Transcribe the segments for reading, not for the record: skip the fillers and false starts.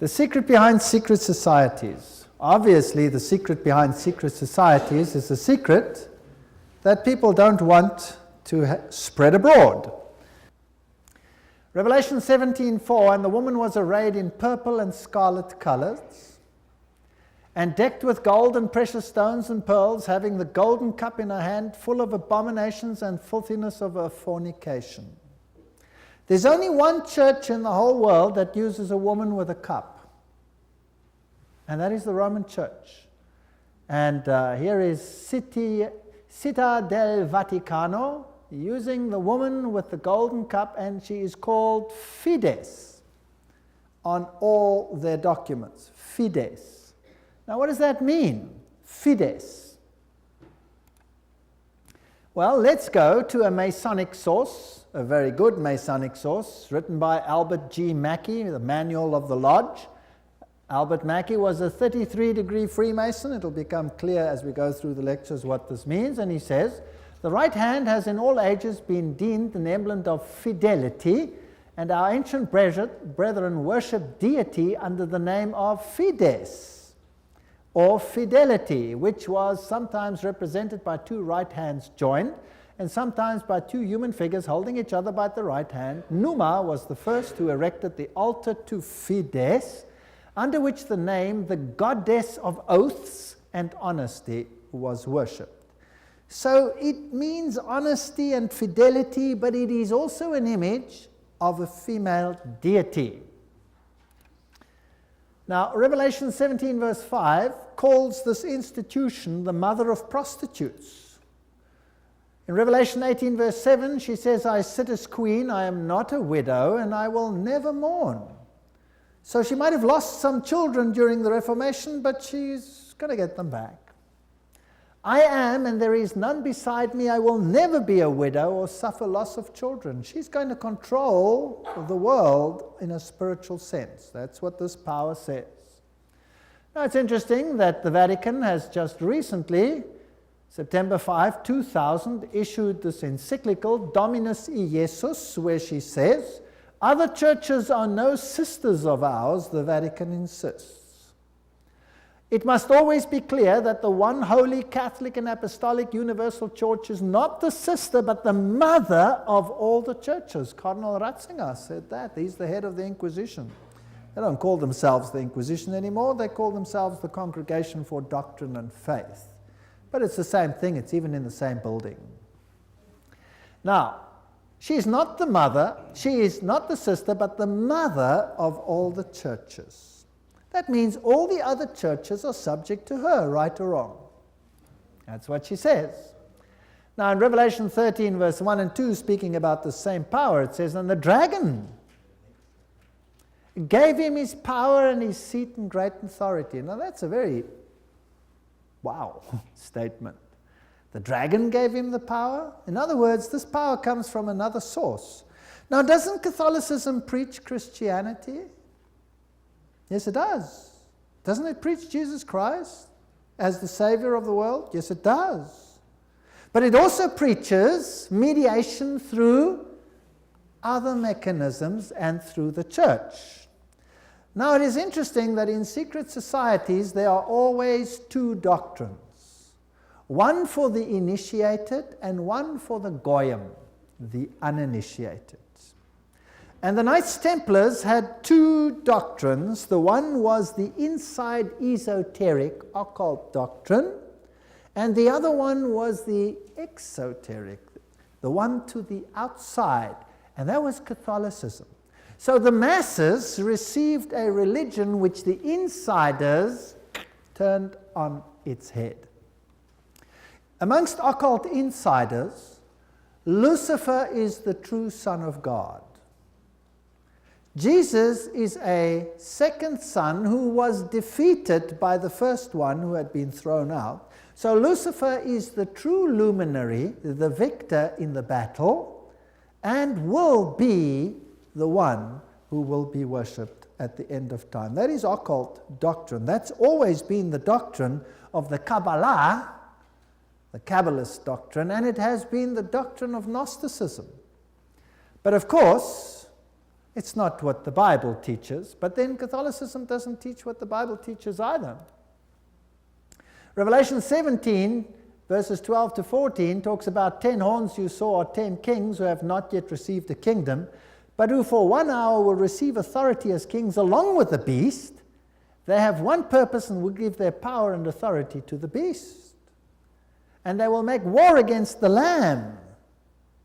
The secret behind secret societies. Obviously, the secret behind secret societies is a secret that people don't want to spread abroad. Revelation 17:4, and the woman was arrayed in purple and scarlet colors, and decked with gold and precious stones and pearls, having the golden cup in her hand, full of abominations and filthiness of her fornication. There's only one church in the whole world that uses a woman with a cup, and that is the Roman Church. And here is Città del Vaticano, using the woman with the golden cup, and she is called Fides on all their documents. Fides. Now, what does that mean? Fides. Well, let's go to a Masonic source, a very good Masonic source, written by Albert G. Mackey, the Manual of the Lodge. Albert Mackey was a 33-degree Freemason. It'll become clear as we go through the lectures what this means. And he says, the right hand has in all ages been deemed an emblem of fidelity, and our ancient brethren worship deity under the name of Fides, or fidelity, which was sometimes represented by two right hands joined, and sometimes by two human figures holding each other by the right hand. Numa was the first who erected the altar to Fides, under which the name, the goddess of oaths and honesty, was worshipped. So it means honesty and fidelity, but it is also an image of a female deity. Now, Revelation 17 verse 5 calls this institution the mother of prostitutes. In Revelation 18 verse 7, she says, I sit as queen, I am not a widow, and I will never mourn. So she might have lost some children during the Reformation, but she's going to get them back. I am, and there is none beside me. I will never be a widow or suffer loss of children. She's going to control the world in a spiritual sense. That's what this power says. Now, it's interesting that the Vatican has just recently, September 5, 2000, issued this encyclical, Dominus Iesus, where she says, other churches are no sisters of ours, the Vatican insists. It must always be clear that the one holy Catholic and Apostolic Universal Church is not the sister, but the mother of all the churches. Cardinal Ratzinger said that. He's the head of the Inquisition. They don't call themselves the Inquisition anymore. They call themselves the Congregation for Doctrine and Faith. But it's the same thing. It's even in the same building. Now, she is not the mother, she is not the sister, but the mother of all the churches. That means all the other churches are subject to her, right or wrong. That's what she says. Now in Revelation 13 verse 1 and 2, speaking about the same power, it says, and the dragon gave him his power and his seat and great authority. Now that's a very, wow, statement. The dragon gave him the power. In other words, this power comes from another source. Now, doesn't Catholicism preach Christianity? Yes, it does. Doesn't it preach Jesus Christ as the Savior of the world? Yes, it does. But it also preaches mediation through other mechanisms and through the church. Now, it is interesting that in secret societies there are always two doctrines. One for the initiated and one for the goyim, the uninitiated. And the Knights Templars had two doctrines. The one was the inside esoteric occult doctrine, and the other one was the exoteric, the one to the outside, and that was Catholicism. So the masses received a religion which the insiders turned on its head. Amongst occult insiders, Lucifer is the true Son of God. Jesus is a second son who was defeated by the first one who had been thrown out. So Lucifer is the true luminary, the victor in the battle, and will be the one who will be worshipped at the end of time. That is occult doctrine. That's always been the doctrine of the Kabbalah, the Kabbalist doctrine, and it has been the doctrine of Gnosticism. But of course, It's not what the Bible teaches, but then Catholicism doesn't teach what the Bible teaches either. Revelation 17, verses 12 to 14, talks about 10 horns you saw are 10 kings who have not yet received a kingdom, but who for 1 hour will receive authority as kings along with the beast. They have one purpose and will give their power and authority to the beast. And they will make war against the Lamb,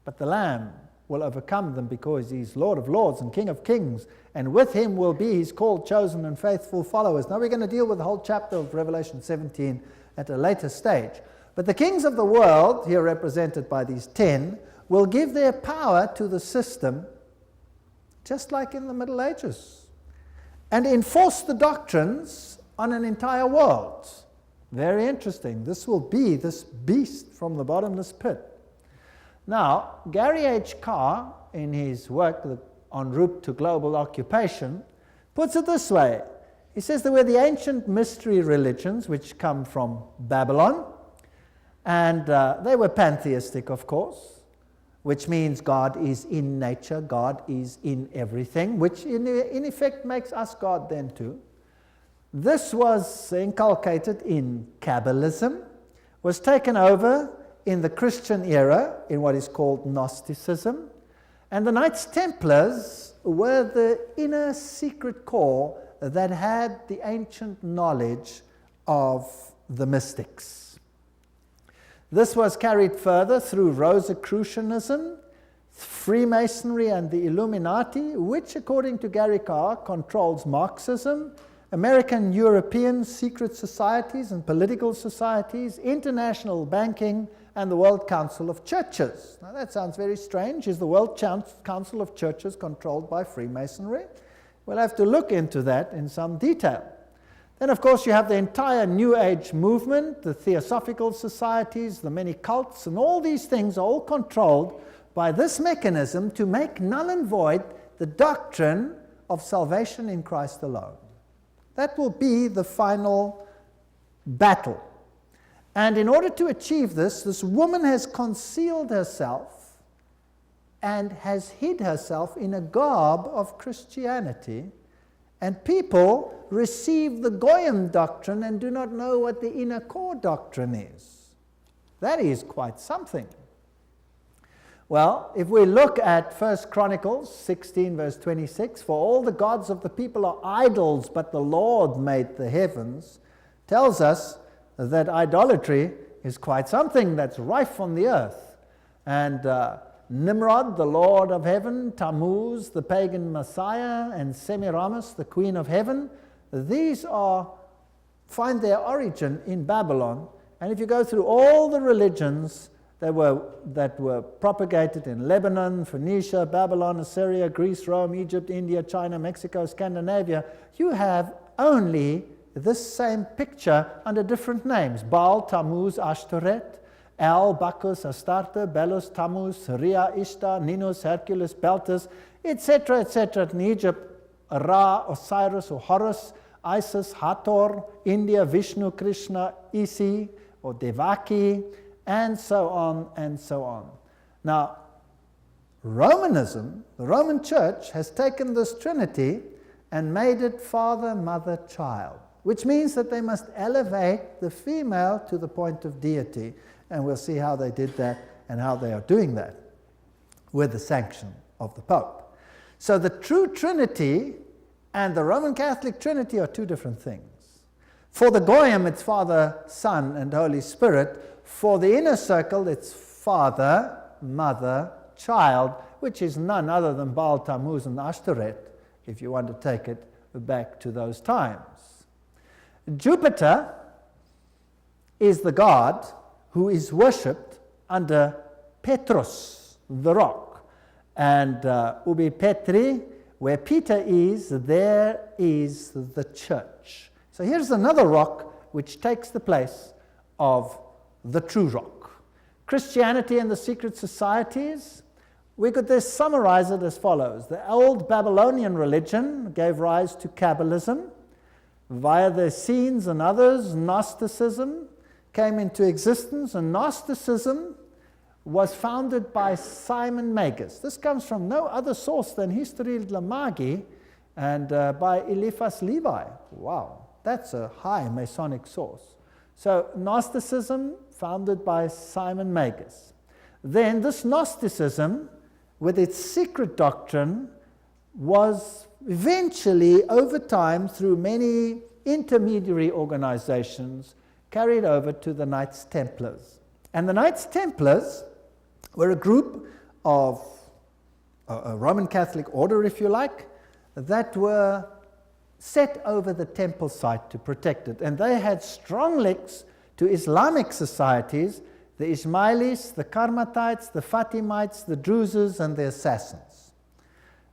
but the Lamb will overcome them because he's Lord of lords and King of kings, and with him will be his called, chosen, and faithful followers. Now we're going to deal with the whole chapter of Revelation 17 at a later stage. But the kings of the world, here represented by these 10, will give their power to the system, just like in the Middle Ages, and enforce the doctrines on an entire world. Very interesting. This will be this beast from the bottomless pit. Now, Gary H. Carr, in his work En route to global occupation, puts it this way. He says there were the ancient mystery religions which come from Babylon, and they were pantheistic, of course, which means God is in nature, God is in everything, which in effect makes us God then too. This was inculcated in Kabbalism, was taken over in the Christian era in what is called Gnosticism, and the Knights Templars were the inner secret core that had the ancient knowledge of the mystics. This was carried further through Rosicrucianism, Freemasonry, and the Illuminati, which, according to Gary Carr, controls Marxism, American European secret societies and political societies, international banking, and the World Council of Churches. Now that sounds very strange. Is the World Council of Churches controlled by Freemasonry? We'll have to look into that in some detail. Then, of course, you have the entire New Age movement, the Theosophical societies, the many cults, and all these things are all controlled by this mechanism to make null and void the doctrine of salvation in Christ alone. That will be the final battle. And in order to achieve this, this woman has concealed herself and has hid herself in a garb of Christianity, and people receive the Goyim doctrine and do not know what the inner core doctrine is. That is quite something. Well, if we look at 1 Chronicles 16, verse 26, for all the gods of the people are idols, but the Lord made the heavens, tells us that idolatry is quite something that's rife on the earth. And Nimrod, the Lord of heaven, Tammuz, the pagan Messiah, and Semiramis, the Queen of heaven, these find their origin in Babylon. And if you go through all the religions that were propagated in Lebanon, Phoenicia, Babylon, Assyria, Greece, Rome, Egypt, India, China, Mexico, Scandinavia, you have only this same picture under different names: Baal, Tammuz, Ashtoreth, El, Bacchus, Astarte, Belus, Tammuz, Rhea, Ishtar, Ninus, Hercules, Beltis, etc., etc. In Egypt, Ra, Osiris or Horus, Isis, Hathor, India, Vishnu, Krishna, Isi or Devaki, and so on and so on. Now, Romanism, the Roman Church, has taken this Trinity and made it Father, Mother, Child, which means that they must elevate the female to the point of deity. And we'll see how they did that and how they are doing that with the sanction of the Pope. So the true Trinity and the Roman Catholic Trinity are two different things. For the Goyim, it's Father, Son, and Holy Spirit. For the inner circle, it's Father, Mother, Child, which is none other than Baal, Tammuz, and Ashtoreth, if you want to take it back to those times. Jupiter is the god who is worshipped under Petrus, the rock. And Ubi Petri, where Peter is, there is the church. So here's another rock which takes the place of the true rock. Christianity and the secret societies, we could just summarize it as follows. The old Babylonian religion gave rise to Kabbalism. Via the Essenes and others, Gnosticism came into existence, and Gnosticism was founded by Simon Magus. This comes from no other source than History de la Magie and by Eliphas Levi. Wow, that's a high Masonic source. So Gnosticism, founded by Simon Magus. Then this Gnosticism, with its secret doctrine, was eventually, over time, through many intermediary organizations, carried over to the Knights Templars. And the Knights Templars were a group of a Roman Catholic order, if you like, that were set over the temple site to protect it. And they had strong links to Islamic societies, the Ismailis, the Karmatites, the Fatimites, the Druzes, and the Assassins.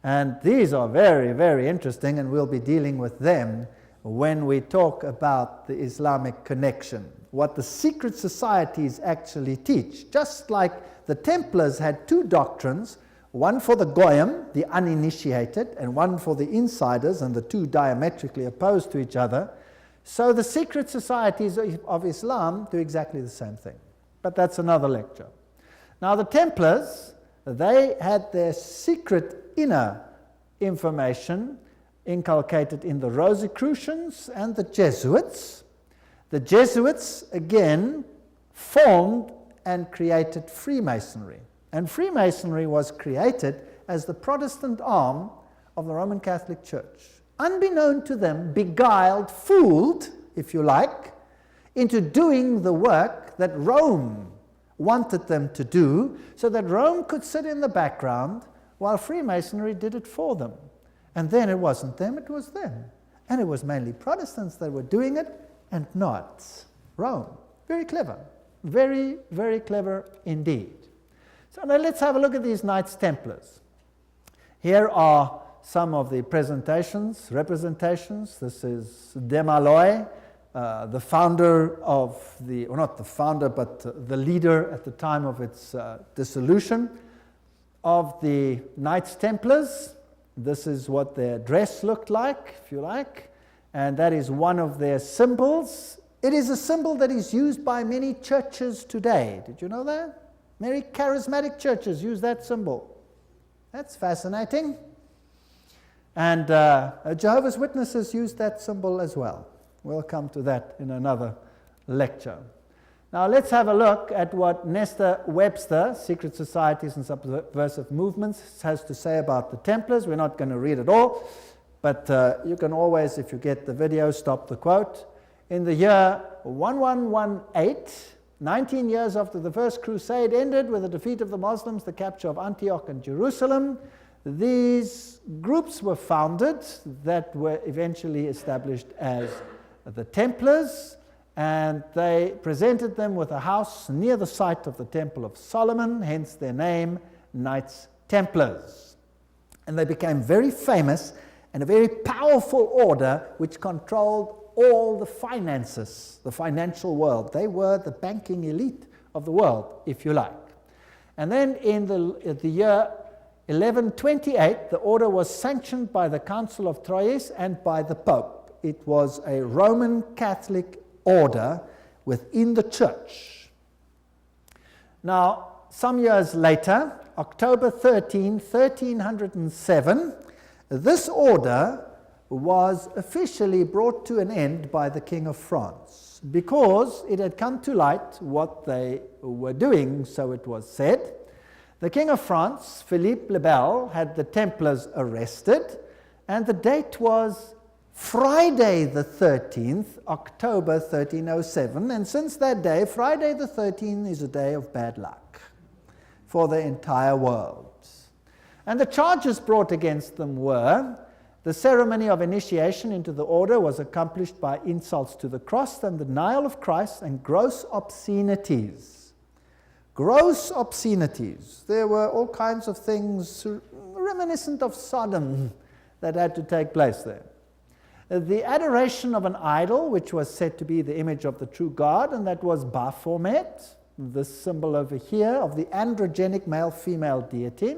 And these are very, very interesting, and we'll be dealing with them when we talk about the Islamic connection, what the secret societies actually teach. Just like the Templars had two doctrines, one for the Goyim, the uninitiated, and one for the insiders, and the two diametrically opposed to each other, so the secret societies of Islam do exactly the same thing. But that's another lecture. Now the Templars, they had their secret inner information inculcated in the Rosicrucians and the Jesuits. The Jesuits, again, formed and created Freemasonry. And Freemasonry was created as the Protestant arm of the Roman Catholic Church. Unbeknown to them, beguiled, fooled, if you like, into doing the work that Rome wanted them to do, so that Rome could sit in the background while Freemasonry did it for them. And then it wasn't them, it was them. And it was mainly Protestants that were doing it, and not Rome. Very clever. Very, very clever indeed. So now let's have a look at these Knights Templars. Here are some of the representations. This is Desmaloy, the founder of the, or not the founder, but the leader at the time of its dissolution of the Knights Templars. This is what their dress looked like, if you like, and that is one of their symbols. It is a symbol that is used by many churches today. Did you know that? Many charismatic churches use that symbol. That's fascinating. And Jehovah's Witnesses use that symbol as well. We'll come to that in another lecture. Now let's have a look at what Nestor Webster, Secret Societies and Subversive Movements, has to say about the Templars. We're not going to read it all, but you can always, if you get the video, stop the quote. In the year 1118, 19 years after the First Crusade ended with the defeat of the Muslims, the capture of Antioch and Jerusalem, these groups were founded that were eventually established as the Templars, and they presented them with a house near the site of the Temple of Solomon, hence their name, Knights Templars. And they became very famous and a very powerful order which controlled all the finances, the financial world. They were the banking elite of the world, if you like. And then in the year 1128, the order was sanctioned by the Council of Troyes and by the Pope. It was a Roman Catholic order within the church. Now, some years later, October 13, 1307, this order was officially brought to an end by the King of France because it had come to light what they were doing, so it was said. The King of France, Philippe le Bel, had the Templars arrested, and the date was Friday the 13th, October 1307, and since that day, Friday the 13th is a day of bad luck for the entire world. And the charges brought against them were: the ceremony of initiation into the order was accomplished by insults to the cross and the denial of Christ and gross obscenities. Gross obscenities. There were all kinds of things reminiscent of Sodom that had to take place there. The adoration of an idol, which was said to be the image of the true God, and that was Baphomet, this symbol over here of the androgenic male-female deity.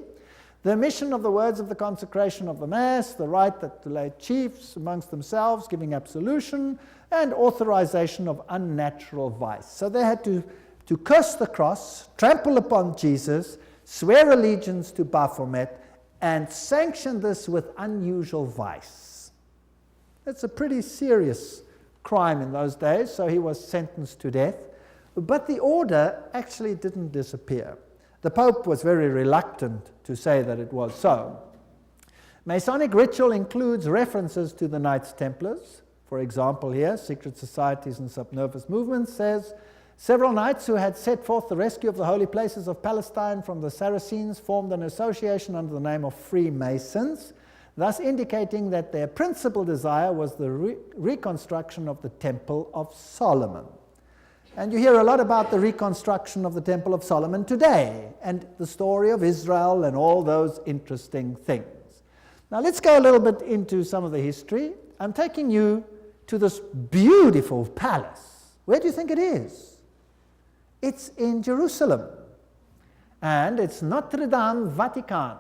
The omission of the words of the consecration of the Mass, the right that the lay chiefs amongst themselves giving absolution, and authorization of unnatural vice. So they had to to curse the cross, trample upon Jesus, swear allegiance to Baphomet, and sanction this with unusual vice. That's a pretty serious crime in those days, so he was sentenced to death. But the order actually didn't disappear. The Pope was very reluctant to say that it was so. Masonic ritual includes references to the Knights Templars. For example, here, Secret Societies and Subnervous Movements says, several knights who had set forth the rescue of the holy places of Palestine from the Saracens formed an association under the name of Freemasons, thus indicating that their principal desire was the reconstruction of the Temple of Solomon. And you hear a lot about the reconstruction of the Temple of Solomon today, and the story of Israel and all those interesting things. Now let's go a little bit into some of the history. I'm taking you to this beautiful palace. Where do you think it is? It's in Jerusalem, and it's Notre Dame Vatican.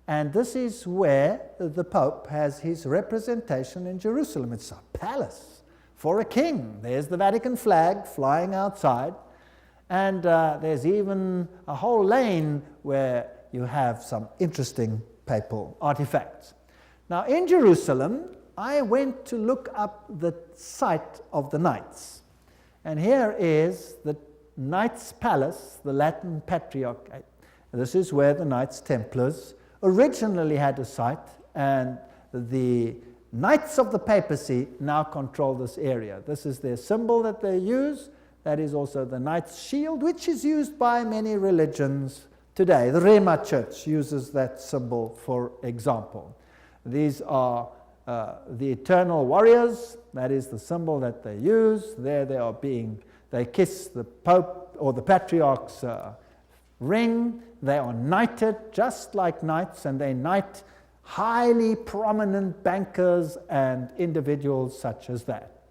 And this is where the Pope has his representation in Jerusalem. It's a palace for a king. There's the Vatican flag flying outside, and there's even a whole lane where you have some interesting papal artifacts. Now in Jerusalem, I went to look up the site of the Knights, and here is the Knights Palace, the Latin Patriarchate. This is where the Knights Templars originally had a site, and the Knights of the Papacy now control this area. This is their symbol that they use. That is also the Knight's shield, which is used by many religions today. The Rema Church uses that symbol, for example. These are the eternal warriors. That is the symbol that they use. There they are they kiss the Pope or the Patriarch's ring. They are knighted just like knights, and they knight highly prominent bankers and individuals such as that.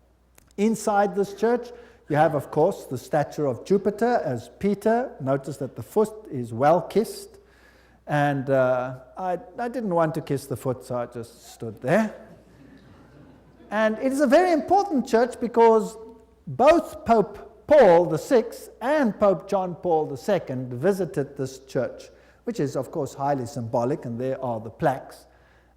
Inside this church, you have, of course, the statue of Jupiter as Peter. Notice that the foot is well kissed. And I didn't want to kiss the foot, so I just stood there. And it is a very important church because both Pope Paul VI and Pope John Paul II visited this church, which is, of course, highly symbolic, and there are the plaques.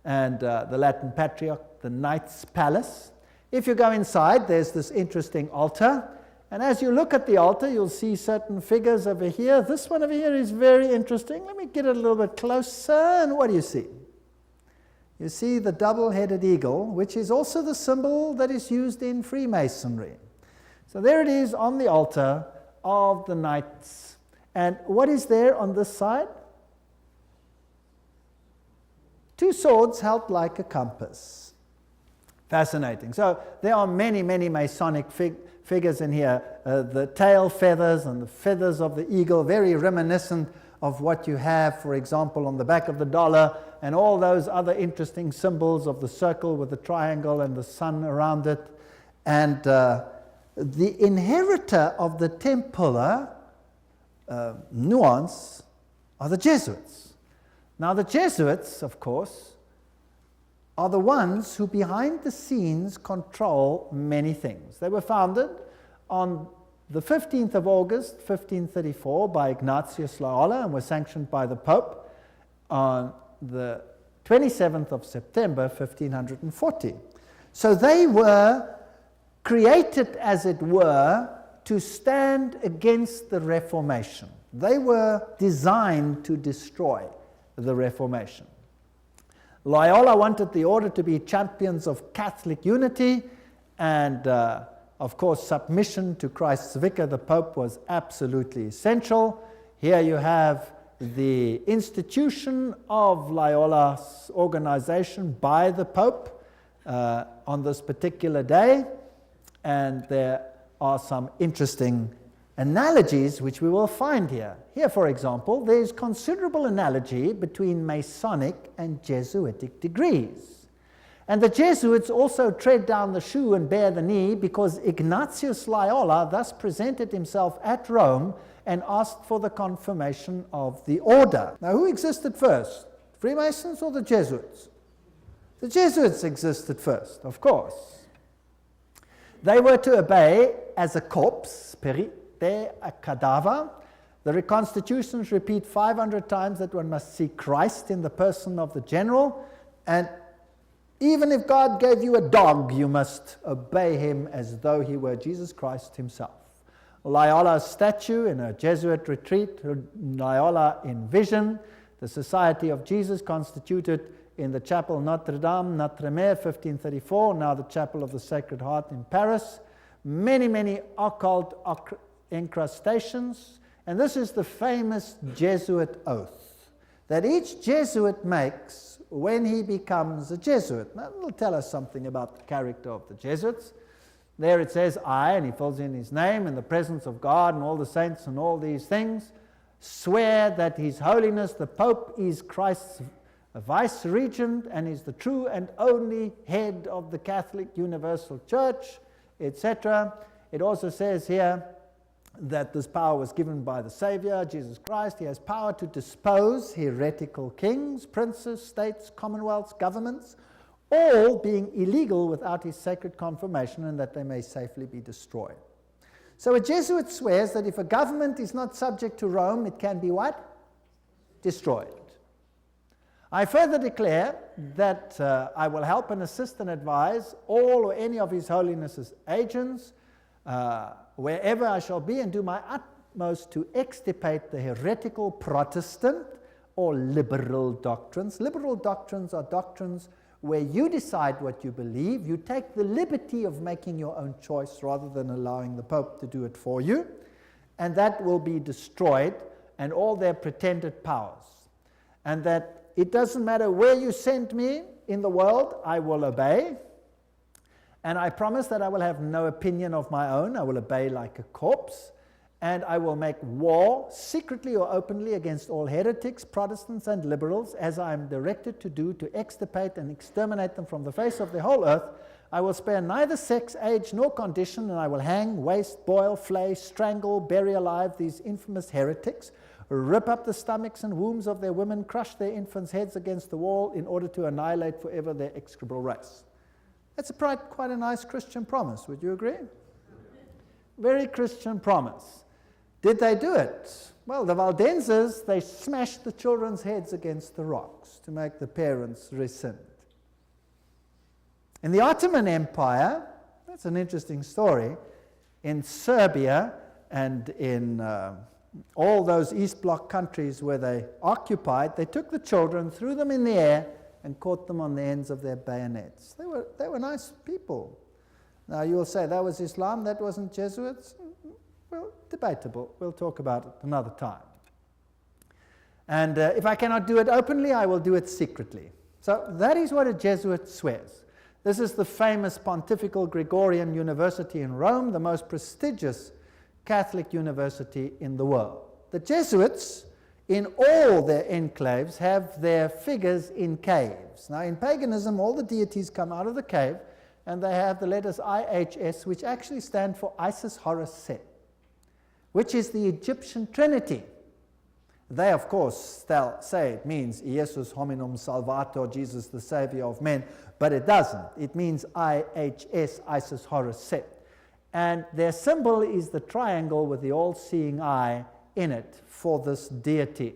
And the Latin Patriarch, the Knights Palace. If you go inside, there's this interesting altar. And as you look at the altar, you'll see certain figures over here. This one over here is very interesting. Let me get it a little bit closer. And what do you see? You see the double-headed eagle, which is also the symbol that is used in Freemasonry. So there it is on the altar of the Knights. And what is there on this side? Two swords held like a compass. Fascinating. So there are many, many Masonic figures in here. The tail feathers and the feathers of the eagle, very reminiscent of what you have, for example, on the back of the dollar, and all those other interesting symbols of the circle with the triangle and the sun around it. And the inheritor of the Templar nuance are the Jesuits. Now the Jesuits, of course, are the ones who behind the scenes control many things. They were founded on the 15th of August, 1534 by Ignatius Loyola and were sanctioned by the Pope on the 27th of September, 1540. So they were created, as it were, to stand against the Reformation. They were designed to destroy the Reformation. Loyola wanted the order to be champions of Catholic unity, and of course submission to Christ's vicar, the Pope, was absolutely essential. Here you have the institution of Loyola's organization by the Pope on this particular day, and there are some interesting analogies which we will find here. Here, for example, there is considerable analogy between Masonic and Jesuitic degrees. And the Jesuits also tread down the shoe and bear the knee because Ignatius Loyola thus presented himself at Rome and asked for the confirmation of the order. Now, who existed first? Freemasons or the Jesuits? The Jesuits existed first, of course. They were to obey as a corps, stare a cadaver. The reconstitutions repeat 500 times that one must see Christ in the person of the general, and even if God gave you a dog, you must obey him as though he were Jesus Christ himself. Loyola's statue in a Jesuit retreat, Loyola in vision, the Society of Jesus constituted in the Chapel Notre-Dame, Notre-Dame, 1534, now the Chapel of the Sacred Heart in Paris. Many, many occult incrustations. And this is the famous Jesuit oath that each Jesuit makes when he becomes a Jesuit. Now, it'll tell us something about the character of the Jesuits. There it says, I, and he fills in his name, in the presence of God and all the saints and all these things, swear that His Holiness the Pope is Christ's vice-regent and is the true and only head of the Catholic Universal Church, etc. It also says here that this power was given by the Savior, Jesus Christ. He has power to dispose heretical kings, princes, states, commonwealths, governments, all being illegal without his sacred confirmation, and that they may safely be destroyed. So a Jesuit swears that if a government is not subject to Rome, it can be what? Destroyed. I further declare that I will help and assist and advise all or any of His Holiness's agents wherever I shall be, and do my utmost to extirpate the heretical Protestant or liberal doctrines. Liberal doctrines are doctrines where you decide what you believe. You take the liberty of making your own choice rather than allowing the Pope to do it for you. And that will be destroyed, and all their pretended powers. And that it doesn't matter where you send me in the world, I will obey. And I promise that I will have no opinion of my own. I will obey like a corpse. And I will make war, secretly or openly, against all heretics, Protestants, and liberals, as I am directed to do, to extirpate and exterminate them from the face of the whole earth. I will spare neither sex, age, nor condition, and I will hang, waste, boil, flay, strangle, bury alive these infamous heretics, rip up the stomachs and wombs of their women, crush their infants' heads against the wall in order to annihilate forever their execrable race. That's quite a nice Christian promise, would you agree? Very Christian promise. Did they do it? Well, the Waldenses, they smashed the children's heads against the rocks to make the parents rescind. In the Ottoman Empire, that's an interesting story, in Serbia and in all those East Bloc countries where they occupied, they took the children, threw them in the air, and caught them on the ends of their bayonets. They were nice people. Now you will say, that was Islam, that wasn't Jesuits? Well, debatable. We'll talk about it another time. And if I cannot do it openly, I will do it secretly. So that is what a Jesuit swears. This is the famous Pontifical Gregorian University in Rome, the most prestigious Catholic university in the world. The Jesuits, in all their enclaves, have their figures in caves. Now, in paganism, all the deities come out of the cave, and they have the letters IHS, which actually stand for Isis, Horus, Set, which is the Egyptian Trinity. They, of course, say it means Iesus hominum salvator, Jesus the Savior of men, but it doesn't. It means IHS, Isis, Horus, Set. And their symbol is the triangle with the all-seeing eye in it for this deity.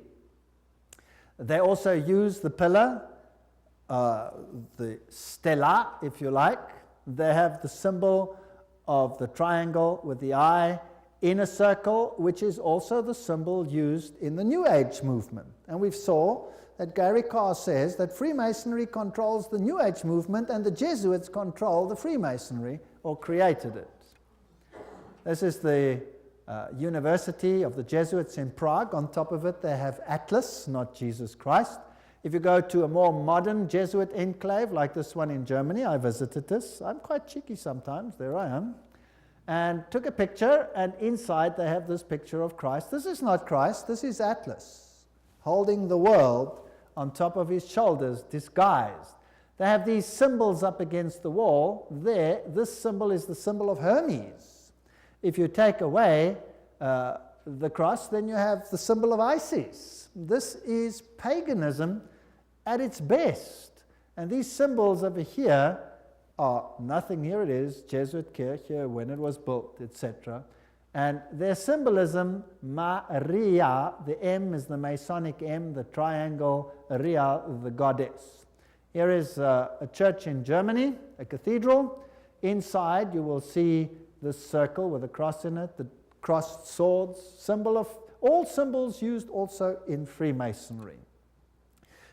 They also use the pillar, the stela, if you like. They have the symbol of the triangle with the eye in a circle, which is also the symbol used in the New Age movement. And we saw that Gary Carr says that Freemasonry controls the New Age movement and the Jesuits control the Freemasonry, or created it. This is the University of the Jesuits in Prague. On top of it, they have Atlas, not Jesus Christ. If you go to a more modern Jesuit enclave, like this one in Germany, I visited this. I'm quite cheeky sometimes. There I am. And took a picture, and inside they have this picture of Christ. This is not Christ. This is Atlas, holding the world on top of his shoulders, disguised. They have these symbols up against the wall. There, this symbol is the symbol of Hermes. If you take away the cross, then you have the symbol of Isis. This is paganism at its best. And these symbols over here are nothing. Here it is, Jesuit Kirche, when it was built, etc. And their symbolism, Maria, the M is the Masonic M, the triangle, Ria, the goddess. Here is a church in Germany, a cathedral. Inside you will see this circle with a cross in it, the crossed swords, symbol of all symbols used also in Freemasonry.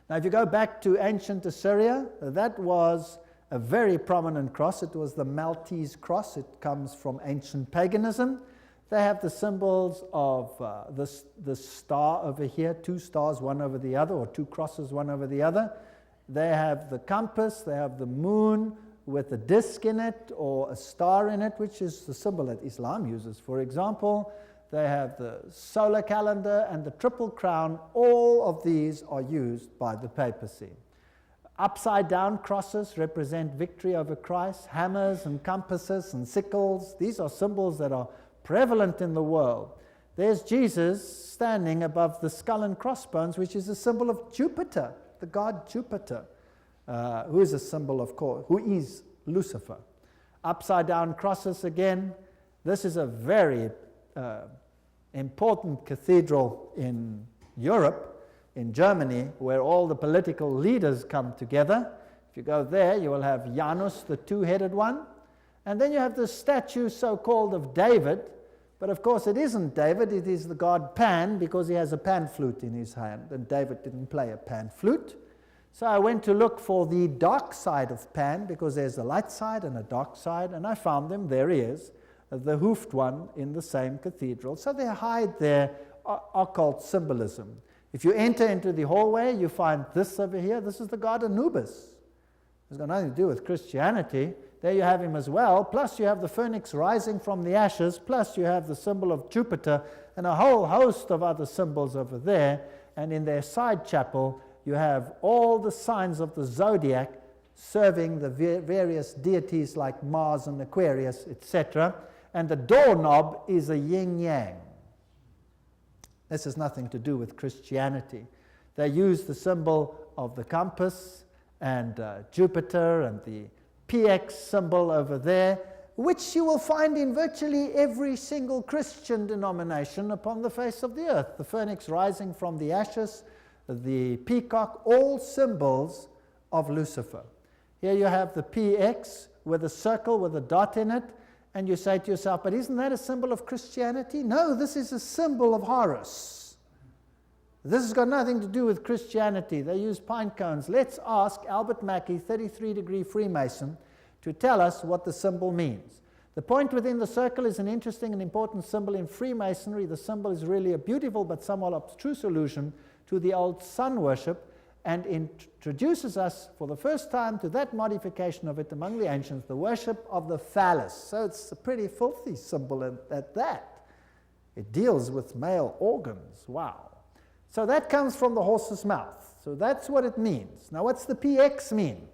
Now if you go back to ancient Assyria, that was a very prominent cross. It was the Maltese cross. It comes from ancient paganism. They have the symbols of the star over here, two stars one over the other, or two crosses one over the other. They have the compass, they have the moon with a disc in it or a star in it, which is the symbol that Islam uses, for example. They have the solar calendar and the triple crown. All of these are used by the papacy. Upside down crosses represent victory over Christ. Hammers and compasses and sickles, these are symbols that are prevalent in the world. There's Jesus standing above the skull and crossbones, which is a symbol of Jupiter, the god Jupiter, who is a symbol, of course, who is Lucifer. Upside down crosses again. This is a very important cathedral in Europe, in Germany, where all the political leaders come together. If you go there, you will have Janus, the two-headed one, and then you have the statue so-called of David, but of course it isn't David, it is the god Pan, because he has a pan flute in his hand, and David didn't play a pan flute. So I went to look for the dark side of Pan, because there's a light side and a dark side, and I found him. There he is, the hoofed one in the same cathedral. So they hide their occult symbolism. If you enter into the hallway, you find this over here. This is the god Anubis. It's got nothing to do with Christianity. There you have him as well. Plus you have the phoenix rising from the ashes. Plus you have the symbol of Jupiter and a whole host of other symbols over there. And in their side chapel, you have all the signs of the zodiac serving the various deities like Mars and Aquarius, etc. And the doorknob is a yin-yang. This has nothing to do with Christianity. They use the symbol of the compass and Jupiter and the PX symbol over there, which you will find in virtually every single Christian denomination upon the face of the earth. The phoenix rising from the ashes, the peacock, all symbols of Lucifer. Here you have the PX with a circle with a dot in it, and you say to yourself, but isn't that a symbol of Christianity? No, this is a symbol of Horus. This has got nothing to do with Christianity. They use pine cones. Let's ask Albert Mackey, 33-degree Freemason, to tell us what the symbol means. The point within the circle is an interesting and important symbol in Freemasonry. The symbol is really a beautiful but somewhat abstruse allusion to the old sun worship, and introduces us for the first time to that modification of it among the ancients, the worship of the phallus. So it's a pretty filthy symbol at that. It deals with male organs. Wow. So that comes from the horse's mouth. So that's what it means. Now what's the PX mean?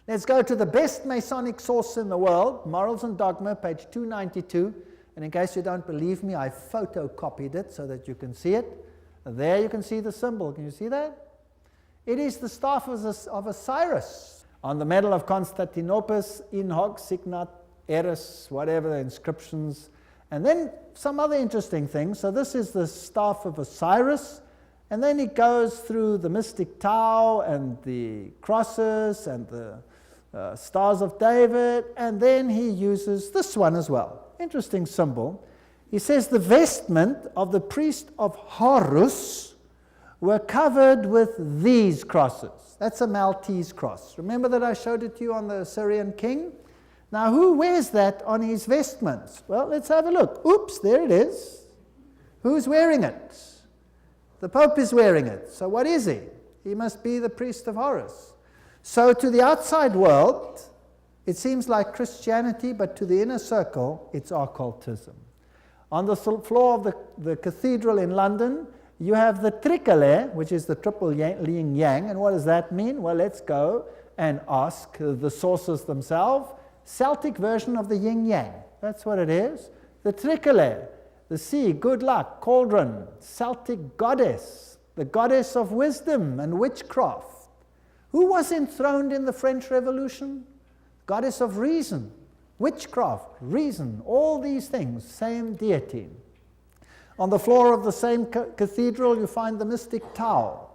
Let's go to the best Masonic source in the world, Morals and Dogma, page 292. And in case you don't believe me, I photocopied it so that you can see it. There you can see the symbol. Can you see that? It is the staff of Osiris. On the medal of Constantinopus, in hoc signat eris, whatever the inscriptions. And then some other interesting things. So this is the staff of Osiris. And then it goes through the mystic Tau and the crosses and the stars of David. And then he uses this one as well. Interesting symbol. He says the vestment of the priest of Horus were covered with these crosses. That's a Maltese cross. Remember that I showed it to you on the Assyrian king? Now who wears that on his vestments? Well, let's have a look. Oops, there it is. Who's wearing it? The Pope is wearing it. So what is he? He must be the priest of Horus. So to the outside world, it seems like Christianity, but to the inner circle, it's occultism. On the floor of the cathedral in London, you have the tricolour, which is the triple yin-yang. And what does that mean? Well, let's go and ask the sources themselves. Celtic version of the yin-yang. That's what it is. The tricolour, the sea, good luck, cauldron, Celtic goddess, the goddess of wisdom and witchcraft. Who was enthroned in the French Revolution? Goddess of reason. witchcraft, reason, all these things, same deity. On the floor of the same cathedral, you find the mystic Tau.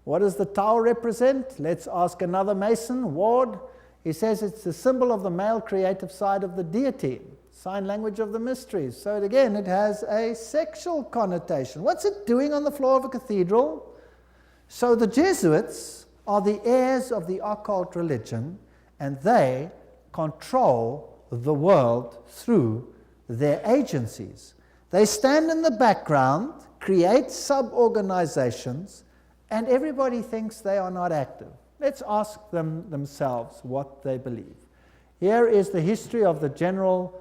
What does the Tau represent? Let's ask another Mason, Ward. He says it's the symbol of the male creative side of the deity, sign language of the mysteries. So again, it has a sexual connotation. What's it doing on the floor of a cathedral? So the Jesuits are the heirs of the occult religion, and they control the world through their agencies. They stand in the background, create sub-organizations, and everybody thinks they are not active. Let's ask them themselves what they believe. Here is the history of the generals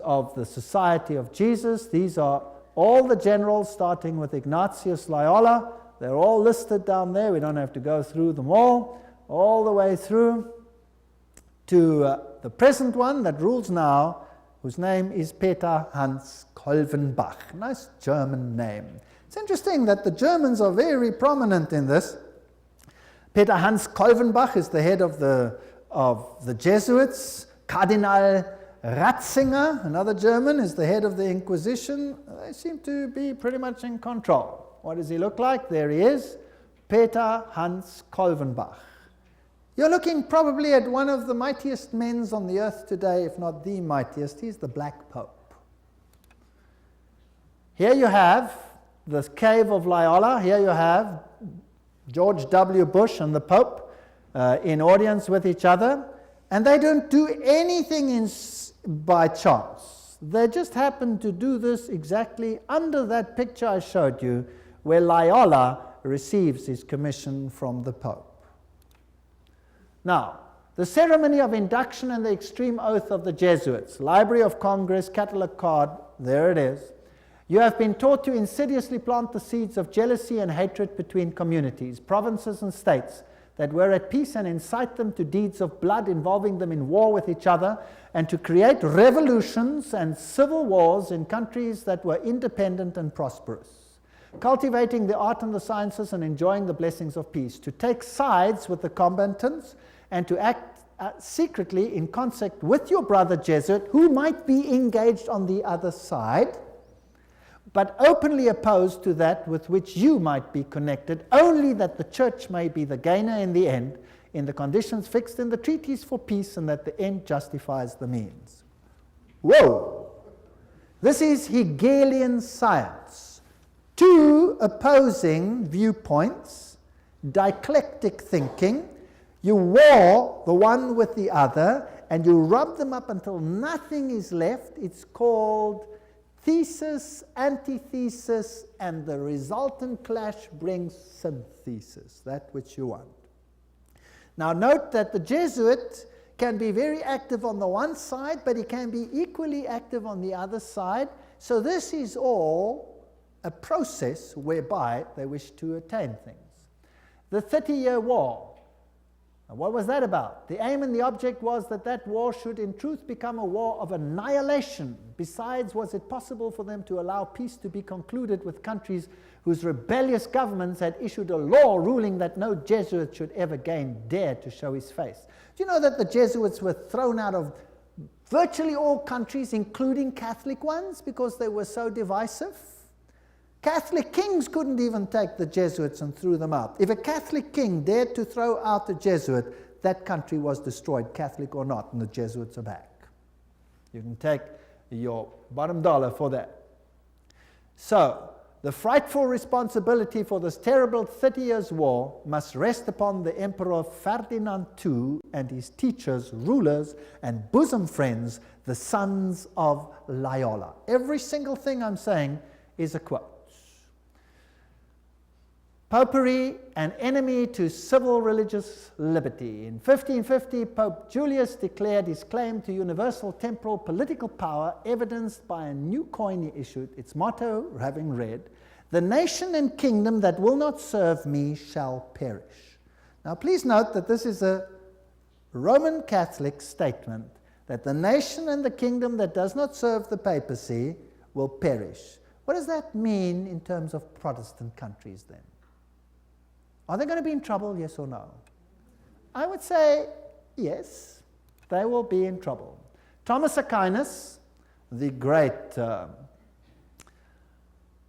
of the Society of Jesus. These are all the generals, starting with Ignatius Loyola. They're all listed down there. We don't have to go through them all the way through to the present one that rules now, whose name is Peter Hans Kolvenbach. Nice German name. It's interesting that the Germans are very prominent in this. Peter Hans Kolvenbach is the head of the Jesuits. Cardinal Ratzinger, another German, is the head of the Inquisition. They seem to be pretty much in control. What does he look like? There he is, Peter Hans Kolvenbach. You're looking probably at one of the mightiest men on the earth today, if not the mightiest. He's the Black Pope. Here you have the cave of Loyola. Here you have George W. Bush and the Pope in audience with each other. And they don't do anything by chance. They just happen to do this exactly under that picture I showed you, where Loyola receives his commission from the Pope. Now, the ceremony of induction and the extreme oath of the Jesuits, Library of Congress, catalog card, there it is. You have been taught to insidiously plant the seeds of jealousy and hatred between communities, provinces and states that were at peace, and incite them to deeds of blood involving them in war with each other, and to create revolutions and civil wars in countries that were independent and prosperous, cultivating the art and the sciences and enjoying the blessings of peace, to take sides with the combatants and to act secretly in concert with your brother Jesuit, who might be engaged on the other side, but openly opposed to that with which you might be connected, only that the church may be the gainer in the end, in the conditions fixed in the treaties for peace, and that the end justifies the means. Whoa! This is Hegelian science. Two opposing viewpoints, dialectic thinking. You war the one with the other, and you rub them up until nothing is left. It's called thesis, antithesis, and the resultant clash brings synthesis, that which you want. Now note that the Jesuit can be very active on the one side, but he can be equally active on the other side. So this is all a process whereby they wish to attain things. The 30-Year War. Now, what was that about? The aim and the object was that that war should in truth become a war of annihilation. Besides, was it possible for them to allow peace to be concluded with countries whose rebellious governments had issued a law ruling that no Jesuit should ever again dare to show his face? Do you know that the Jesuits were thrown out of virtually all countries, including Catholic ones, because they were so divisive? Catholic kings couldn't even take the Jesuits and threw them out. If a Catholic king dared to throw out a Jesuit, that country was destroyed, Catholic or not, and the Jesuits are back. You can take your bottom dollar for that. So, the frightful responsibility for this terrible 30 Years' War must rest upon the Emperor Ferdinand II and his teachers, rulers, and bosom friends, the sons of Loyola. Every single thing I'm saying is a quote. Popery, an enemy to civil religious liberty. In 1550, Pope Julius declared his claim to universal temporal political power, evidenced by a new coin he issued, its motto having read, "The nation and kingdom that will not serve me shall perish." Now please note that this is a Roman Catholic statement, that the nation and the kingdom that does not serve the papacy will perish. What does that mean in terms of Protestant countries then? Are they going to be in trouble, yes or no? I would say yes, they will be in trouble. Thomas Aquinas, the great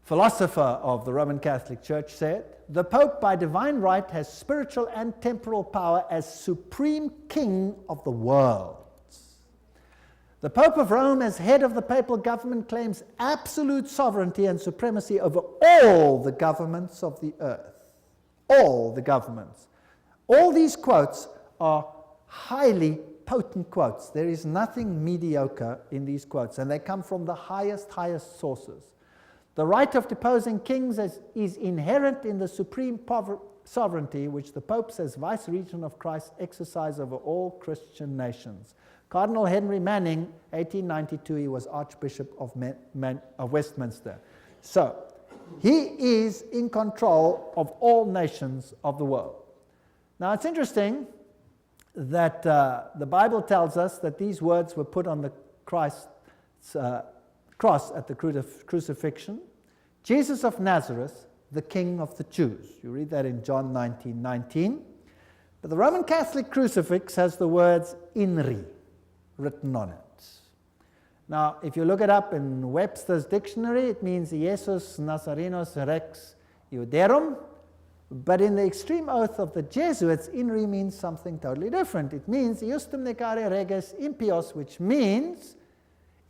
philosopher of the Roman Catholic Church, said, "The Pope by divine right has spiritual and temporal power as supreme king of the world. The Pope of Rome, as head of the papal government, claims absolute sovereignty and supremacy over all the governments of the earth." All the governments. All these quotes are highly potent quotes. There is nothing mediocre in these quotes, and they come from the highest sources. The right of deposing kings is inherent in the supreme sovereignty which the popes as vice-regent of Christ exercise over all Christian nations. Cardinal Henry Manning, 1892, he was Archbishop of Westminster. So, he is in control of all nations of the world. Now, it's interesting that the Bible tells us that these words were put on the Christ's cross at the crucifixion. Jesus of Nazareth, the King of the Jews. You read that in John 19:19. But the Roman Catholic crucifix has the words "INRI" written on it. Now, if you look it up in Webster's dictionary, it means Jesus Nazarenos Rex Iuderum. But in the extreme oath of the Jesuits, "INRI" means something totally different. It means "Iustum necare reges impios," which means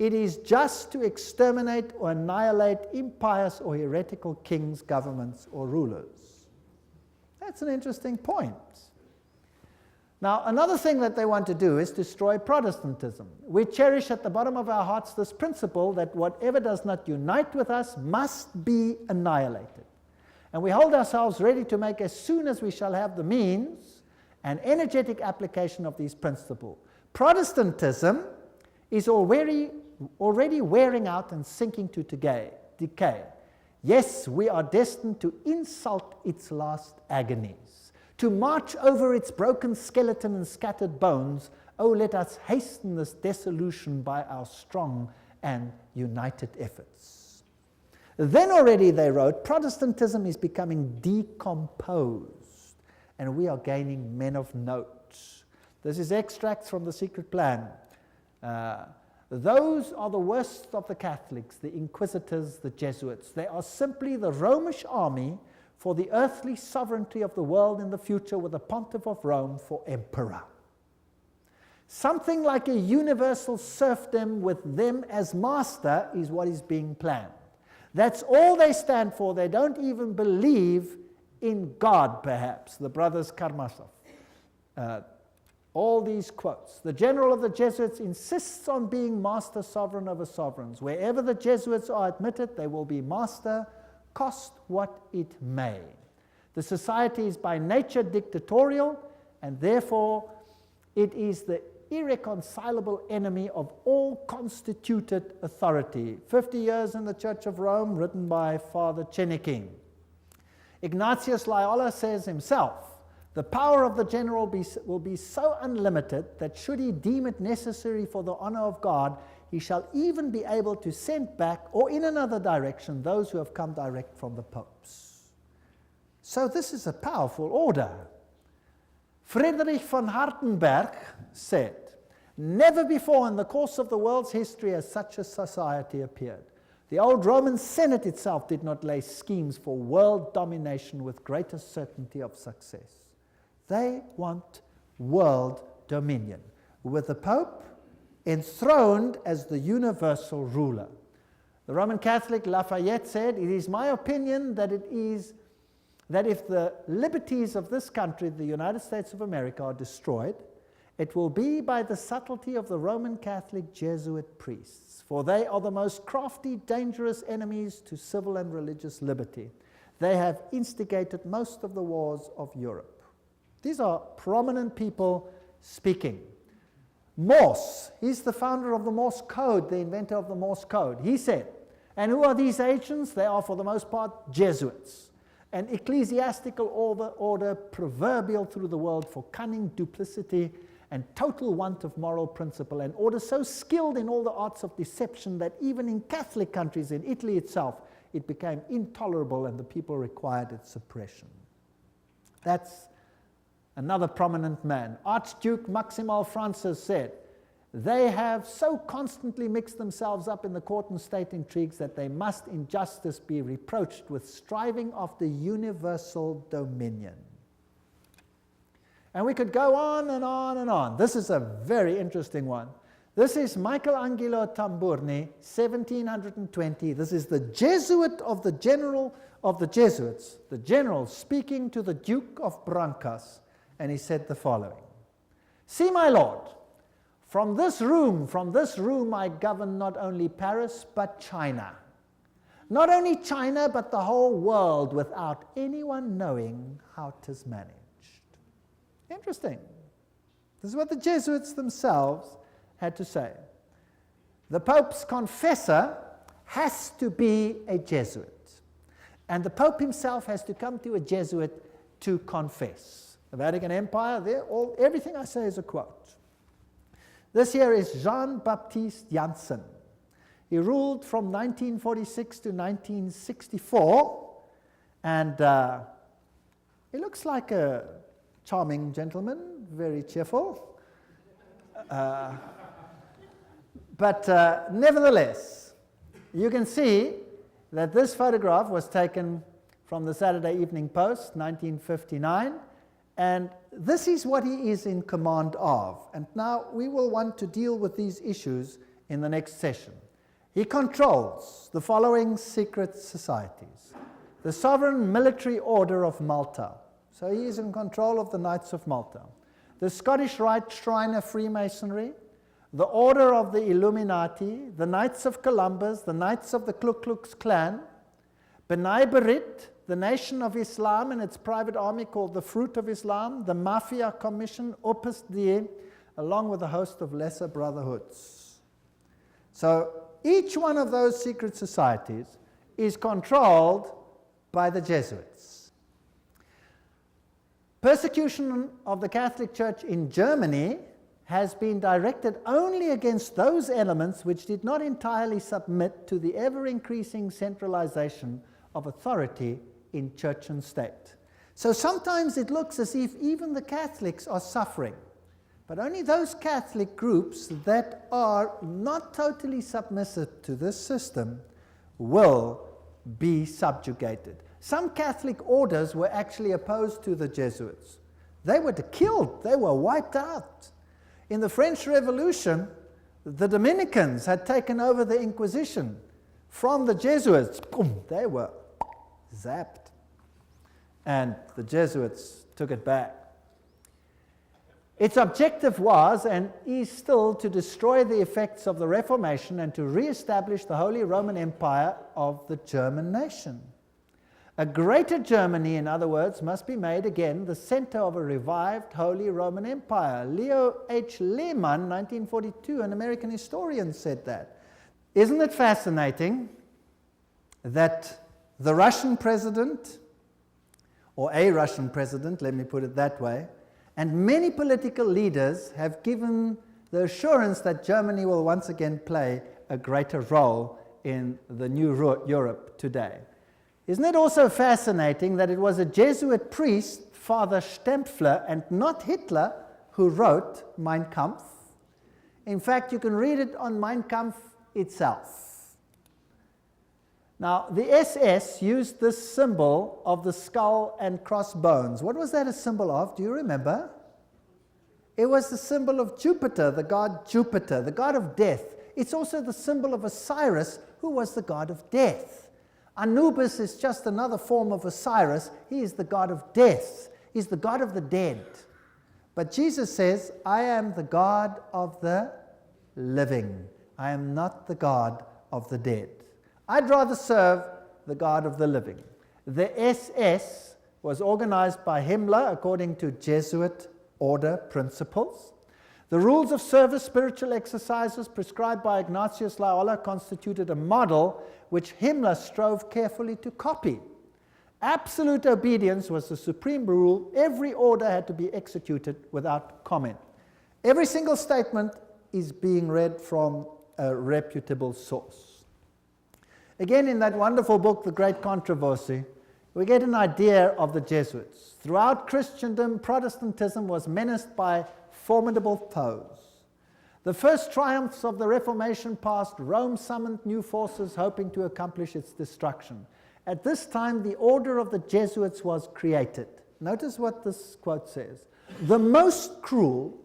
it is just to exterminate or annihilate impious or heretical kings, governments, or rulers. That's an interesting point. Now, another thing that they want to do is destroy Protestantism. We cherish at the bottom of our hearts this principle that whatever does not unite with us must be annihilated. And we hold ourselves ready to make, as soon as we shall have the means, an energetic application of these principles. Protestantism is already wearing out and sinking to decay. Yes, we are destined to insult its last agonies, to march over its broken skeleton and scattered bones. Oh, let us hasten this dissolution by our strong and united efforts. Then already, they wrote, Protestantism is becoming decomposed, and we are gaining men of note. This is extracts from The Secret Plan. Those are the worst of the Catholics, the Inquisitors, the Jesuits. They are simply the Romish army for the earthly sovereignty of the world in the future, with the Pontiff of Rome for emperor. Something like a universal serfdom with them as master is what is being planned. That's all they stand for. They don't even believe in God, perhaps, the brothers Karamazov. All these quotes. The general of the Jesuits insists on being master sovereign over sovereigns. Wherever the Jesuits are admitted, they will be master, cost what it may. The society is by nature dictatorial, and therefore it is the irreconcilable enemy of all constituted authority. 50 Years in the Church of Rome, written by Father Chenikin. Ignatius Loyola says himself, the power of the general will be so unlimited that should he deem it necessary for the honor of God, he shall even be able to send back, or in another direction, those who have come direct from the popes. So this is a powerful order. Friedrich von Hartenberg said, never before in the course of the world's history has such a society appeared. The old Roman Senate itself did not lay schemes for world domination with greater certainty of success. They want world dominion, with the Pope enthroned as the universal ruler. The Roman Catholic Lafayette said, it is my opinion that if the liberties of this country, the United States of America, are destroyed, it will be by the subtlety of the Roman Catholic Jesuit priests, for they are the most crafty, dangerous enemies to civil and religious liberty. They have instigated most of the wars of Europe. These are prominent people speaking. Morse, he's the founder of the Morse Code, the inventor of the Morse Code. He said, and who are these agents? They are for the most part Jesuits, an ecclesiastical order proverbial through the world for cunning, duplicity, and total want of moral principle, an order so skilled in all the arts of deception that even in Catholic countries, in Italy itself, it became intolerable and the people required its suppression. That's another prominent man. Archduke Maximal Francis said, They have so constantly mixed themselves up in the court and state intrigues that they must in justice be reproached with striving after universal dominion. And we could go on and on and on. This is a very interesting one. This is Michelangelo Tamburni, 1720. This is the Jesuit of the general of the Jesuits, the general speaking to the Duke of Brancas, and he said the following: "See, my lord, from this room I govern not only Paris but China. Not only China but the whole world without anyone knowing how 'tis managed." Interesting. This is what the Jesuits themselves had to say. The Pope's confessor has to be a Jesuit. And the Pope himself has to come to a Jesuit to confess. The Vatican Empire, everything I say is a quote. This here is Jean-Baptiste Janssen. He ruled from 1946 to 1964, and he looks like a charming gentleman, very cheerful. But nevertheless, you can see that this photograph was taken from the Saturday Evening Post, 1959, and this is what he is in command of. And now we will want to deal with these issues in the next session. He controls the following secret societies: the Sovereign Military Order of Malta. So he is in control of the Knights of Malta. The Scottish Rite Shrine of Freemasonry, the Order of the Illuminati, the Knights of Columbus, the Knights of the Ku Klux Klan, B'nai B'rith, the Nation of Islam and its private army called the Fruit of Islam, the Mafia Commission, Opus Dei, along with a host of lesser brotherhoods. So each one of those secret societies is controlled by the Jesuits. Persecution of the Catholic Church in Germany has been directed only against those elements which did not entirely submit to the ever-increasing centralization of authority in church and state. So sometimes it looks as if even the Catholics are suffering, but only those Catholic groups that are not totally submissive to this system will be subjugated. Some Catholic orders were actually opposed to the Jesuits. They were killed, they were wiped out. In the French Revolution, the Dominicans had taken over the Inquisition from the Jesuits. Boom, they were zapped. And the Jesuits took it back. Its objective was, and is still, to destroy the effects of the Reformation and to re-establish the Holy Roman Empire of the German nation. A greater Germany, in other words, must be made again the center of a revived Holy Roman Empire. Leo H. Lehman, 1942, an American historian, said that. Isn't it fascinating that the Russian president, or a Russian president, let me put it that way, and many political leaders have given the assurance that Germany will once again play a greater role in the new Europe today? Isn't it also fascinating that it was a Jesuit priest, Father Stempfler, and not Hitler, who wrote Mein Kampf? In fact, you can read it on Mein Kampf itself. Now, the SS used this symbol of the skull and crossbones. What was that a symbol of? Do you remember? It was the symbol of Jupiter, the god Jupiter, the god of death. It's also the symbol of Osiris, who was the god of death. Anubis is just another form of Osiris. He is the god of death. He's the god of the dead. But Jesus says, I am the God of the living. I am not the God of the dead. I'd rather serve the God of the living. The SS was organized by Himmler according to Jesuit order principles. The rules of service, spiritual exercises prescribed by Ignatius Loyola constituted a model which Himmler strove carefully to copy. Absolute obedience was the supreme rule. Every order had to be executed without comment. Every single statement is being read from a reputable source. Again, in that wonderful book, The Great Controversy, we get an idea of the Jesuits. Throughout Christendom, Protestantism was menaced by formidable foes. The first triumphs of the Reformation passed, Rome summoned new forces hoping to accomplish its destruction. At this time, the order of the Jesuits was created. Notice what this quote says. The most cruel,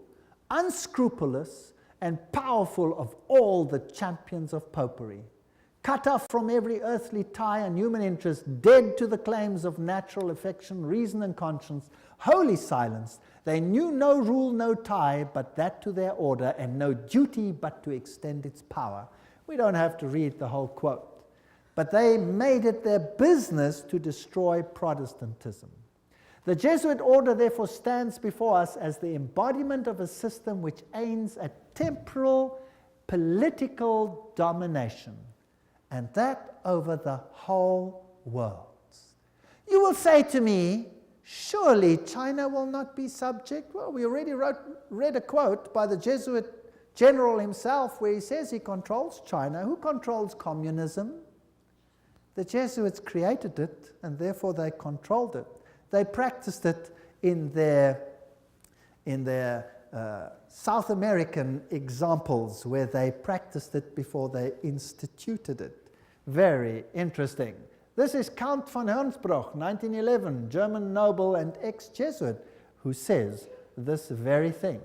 unscrupulous, and powerful of all the champions of popery. Cut off from every earthly tie and human interest, dead to the claims of natural affection, reason, and conscience, wholly silenced, they knew no rule, no tie, but that to their order, and no duty but to extend its power. We don't have to read the whole quote. But they made it their business to destroy Protestantism. The Jesuit order therefore stands before us as the embodiment of a system which aims at temporal political domination, and that over the whole world. You will say to me, surely China will not be subject? Well, we already read a quote by the Jesuit general himself where he says he controls China. Who controls communism? The Jesuits created it, and therefore they controlled it. They practiced it in their South American examples where they practiced it before they instituted it. Very interesting. This is Count von Hernsbruch, 1911, German noble and ex-Jesuit, who says this very thing.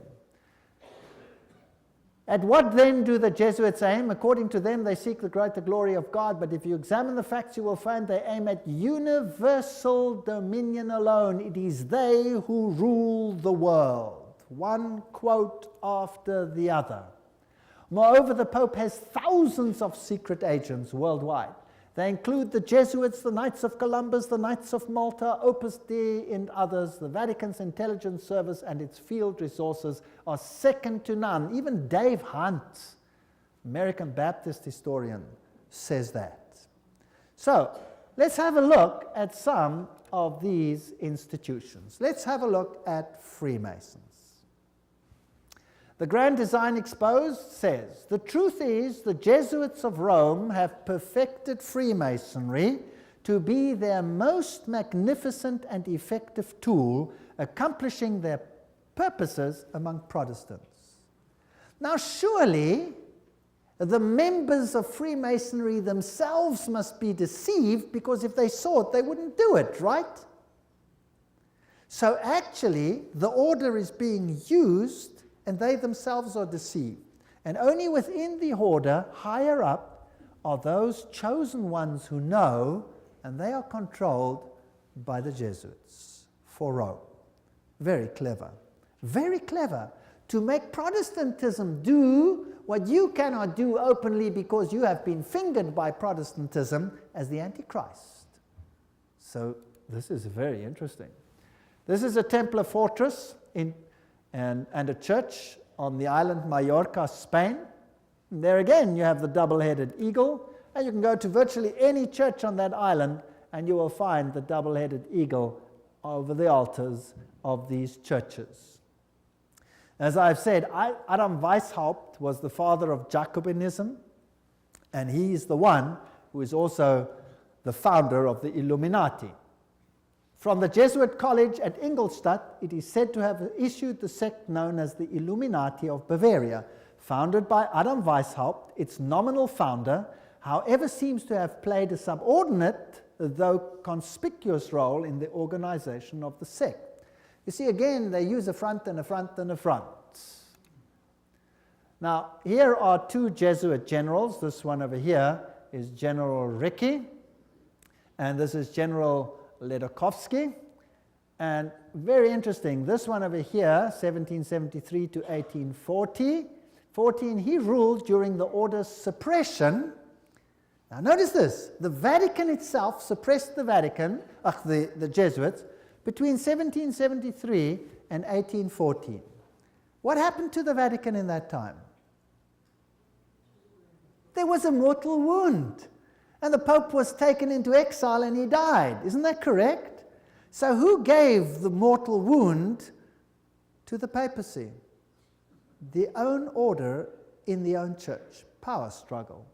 At what then do the Jesuits aim? According to them, they seek the greater glory of God, but if you examine the facts, you will find they aim at universal dominion alone. It is they who rule the world. One quote after the other. Moreover, the Pope has thousands of secret agents worldwide. They include the Jesuits, the Knights of Columbus, the Knights of Malta, Opus Dei, and others. The Vatican's intelligence service and its field resources are second to none. Even Dave Hunt, American Baptist historian, says that. So, let's have a look at some of these institutions. Let's have a look at Freemasons. The Grand Design Exposed says, the truth is the Jesuits of Rome have perfected Freemasonry to be their most magnificent and effective tool, accomplishing their purposes among Protestants. Now surely the members of Freemasonry themselves must be deceived, because if they saw it, they wouldn't do it, right? So actually the order is being used and they themselves are deceived. And only within the order, higher up, are those chosen ones who know, and they are controlled by the Jesuits for Rome. Very clever. Very clever. To make Protestantism do what you cannot do openly because you have been fingered by Protestantism as the Antichrist. So this is very interesting. This is a Templar fortress and a church on the island Mallorca, Spain. And there again you have the double-headed eagle, and you can go to virtually any church on that island and you will find the double-headed eagle over the altars of these churches. As I've said, Adam Weishaupt was the father of Jacobinism, and he is the one who is also the founder of the Illuminati. From the Jesuit college at Ingolstadt, it is said to have issued the sect known as the Illuminati of Bavaria, founded by Adam Weishaupt. Its nominal founder, however, seems to have played a subordinate, though conspicuous role in the organization of the sect. You see, again, they use a front and a front and a front. Now, here are two Jesuit generals. This one over here is General Ricci, and this is General Ledochowski. And very interesting, this one over here, 1773 to 1840, he ruled during the order's suppression. Now notice this, the Vatican itself suppressed the Jesuits between 1773 and 1814. What happened to the Vatican in that time? There was a mortal wound. And the Pope was taken into exile and he died. Isn't that correct? So who gave the mortal wound to the papacy? The own order in the own church. Power struggle.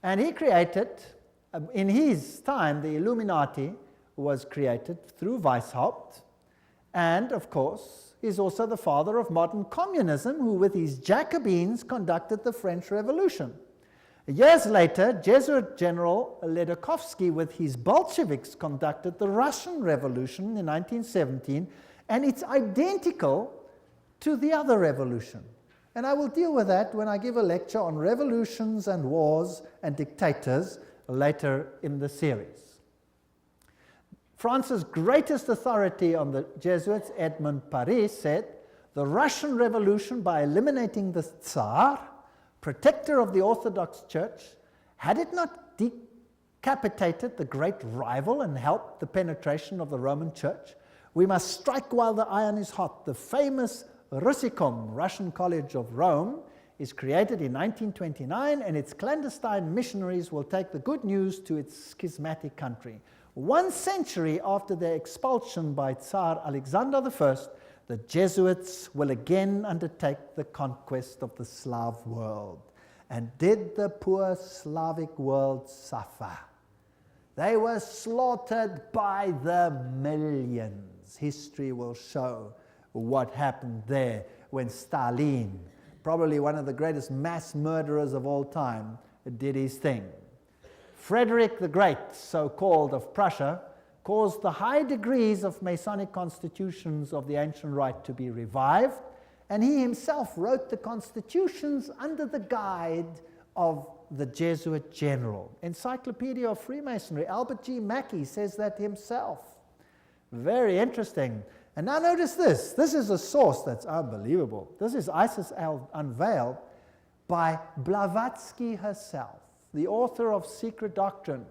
And he created, in his time, the Illuminati was created through Weishaupt. And, of course, is also the father of modern communism, who with his Jacobins conducted the French Revolution. Years later, Jesuit General Ledokovsky with his Bolsheviks conducted the Russian Revolution in 1917, and it's identical to the other revolution. And I will deal with that when I give a lecture on revolutions and wars and dictators later in the series. France's greatest authority on the Jesuits, Edmond Paris, said, "The Russian Revolution, by eliminating the Tsar, protector of the Orthodox Church, had it not decapitated the great rival and helped the penetration of the Roman Church, we must strike while the iron is hot. The famous Russicum, Russian College of Rome, is created in 1929, and its clandestine missionaries will take the good news to its schismatic country. 1 century after their expulsion by Tsar Alexander I, the Jesuits will again undertake the conquest of the Slav world." And did the poor Slavic world suffer? They were slaughtered by the millions. History will show what happened there when Stalin, probably one of the greatest mass murderers of all time, did his thing. Frederick the Great, so-called, of Prussia, caused the high degrees of Masonic constitutions of the ancient rite to be revived, and he himself wrote the constitutions under the guide of the Jesuit general. Encyclopedia of Freemasonry, Albert G. Mackey says that himself. Very interesting. And now notice this. This is a source that's unbelievable. This is Isis Unveiled by Blavatsky herself, the author of Secret Doctrine.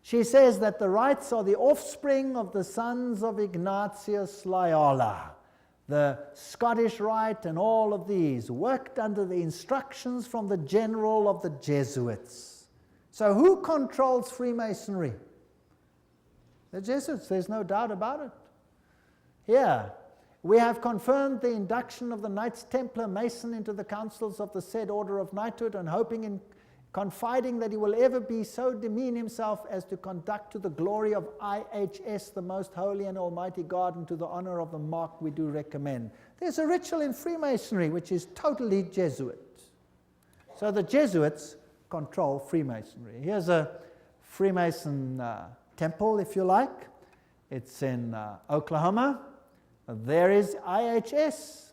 She says that the rites are the offspring of the sons of Ignatius Loyola. The Scottish Rite and all of these worked under the instructions from the general of the Jesuits. So who controls Freemasonry? The Jesuits, there's no doubt about it. Here, we have confirmed the induction of the Knights Templar Mason into the councils of the said order of knighthood, and hoping and confiding that he will ever be so demean himself as to conduct to the glory of IHS, the most holy and almighty God, and to the honor of the mark we do recommend. There's a ritual in Freemasonry which is totally Jesuit. So the Jesuits control Freemasonry. Here's a Freemason temple, if you like. It's in Oklahoma. There is IHS.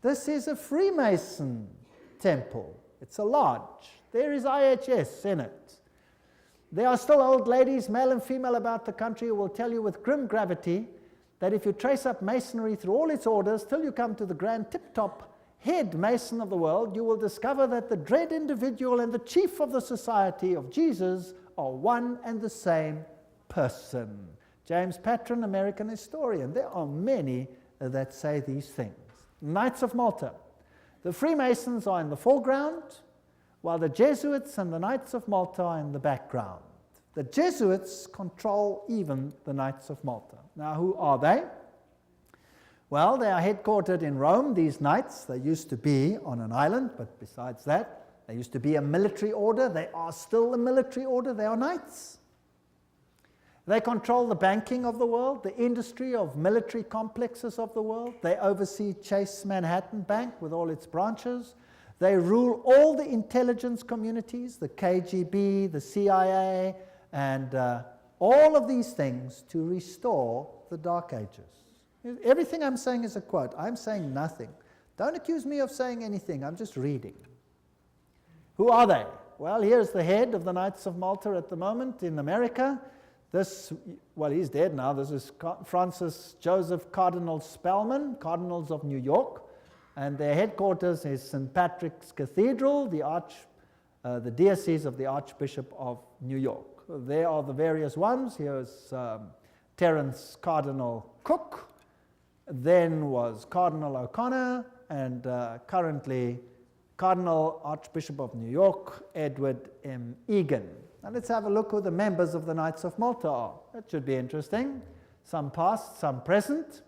This is a Freemason temple. It's a lodge. There is IHS in it. There are still old ladies, male and female, about the country who will tell you with grim gravity that if you trace up Masonry through all its orders till you come to the grand tip-top head Mason of the world, you will discover that the dread individual and the chief of the Society of Jesus are one and the same person. James Patron, American historian. There are many that say these things. Knights of Malta. The Freemasons are in the foreground, while the Jesuits and the Knights of Malta are in the background. The Jesuits control even the Knights of Malta. Now, who are they? Well, they are headquartered in Rome, these knights. They used to be on an island, but besides that, they used to be a military order. They are still a military order. They are knights. They control the banking of the world, the industry of military complexes of the world. They oversee Chase Manhattan Bank with all its branches. They rule all the intelligence communities, the KGB, the CIA, and all of these things to restore the Dark Ages. Everything I'm saying is a quote. I'm saying nothing. Don't accuse me of saying anything. I'm just reading. Who are they? Well, here's the head of the Knights of Malta at the moment in America. This, well, he's dead now. This is Francis Joseph Cardinal Spellman, Cardinals of New York. And their headquarters is St. Patrick's Cathedral, the diocese of the Archbishop of New York. There are the various ones. Here's Terence Cardinal Cook. Then was Cardinal O'Connor, and currently Cardinal Archbishop of New York, Edward M. Egan. Now let's have a look who the members of the Knights of Malta are. That should be interesting. Some past, some present.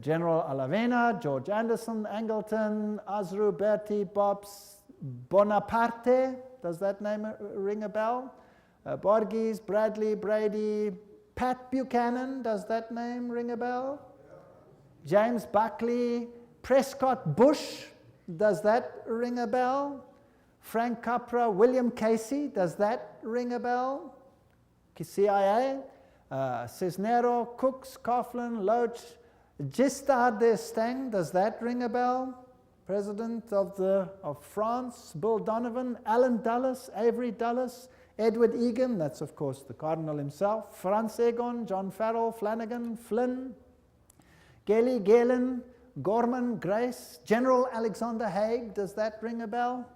General Alavena, George Anderson, Angleton, Azru, Bertie, Bobs, Bonaparte. Does that name ring a bell? Borges, Bradley, Brady, Pat Buchanan. Does that name ring a bell? James Buckley, Prescott Bush, does that ring a bell? Frank Capra, William Casey, does that ring a bell? CIA, Cisnero, Cooks, Coughlin, Loach, Giscard d'Estaing, does that ring a bell? President of France, Bill Donovan, Alan Dulles, Avery Dulles, Edward Egan, that's of course the Cardinal himself, Franz Egon, John Farrell, Flanagan, Flynn, Gelly, Galen, Gorman, Grace, General Alexander Haig, does that ring a bell?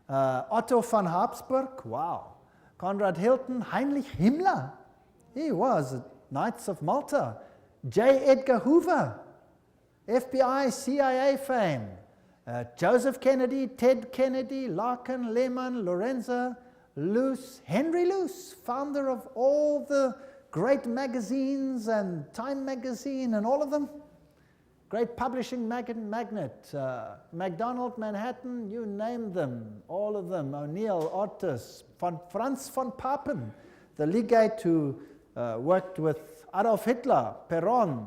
Otto von Habsburg, wow. Conrad Hilton, Heinrich Himmler, he was at Knights of Malta. J. Edgar Hoover, FBI, CIA fame. Joseph Kennedy, Ted Kennedy, Larkin, Lehman, Lorenzo, Luce, Henry Luce, founder of all the great magazines and Time magazine and all of them. Great publishing magnate, MacDonald, Manhattan, you name them, all of them. O'Neill, Otis, Franz von Papen, the legate who worked with Adolf Hitler, Perón,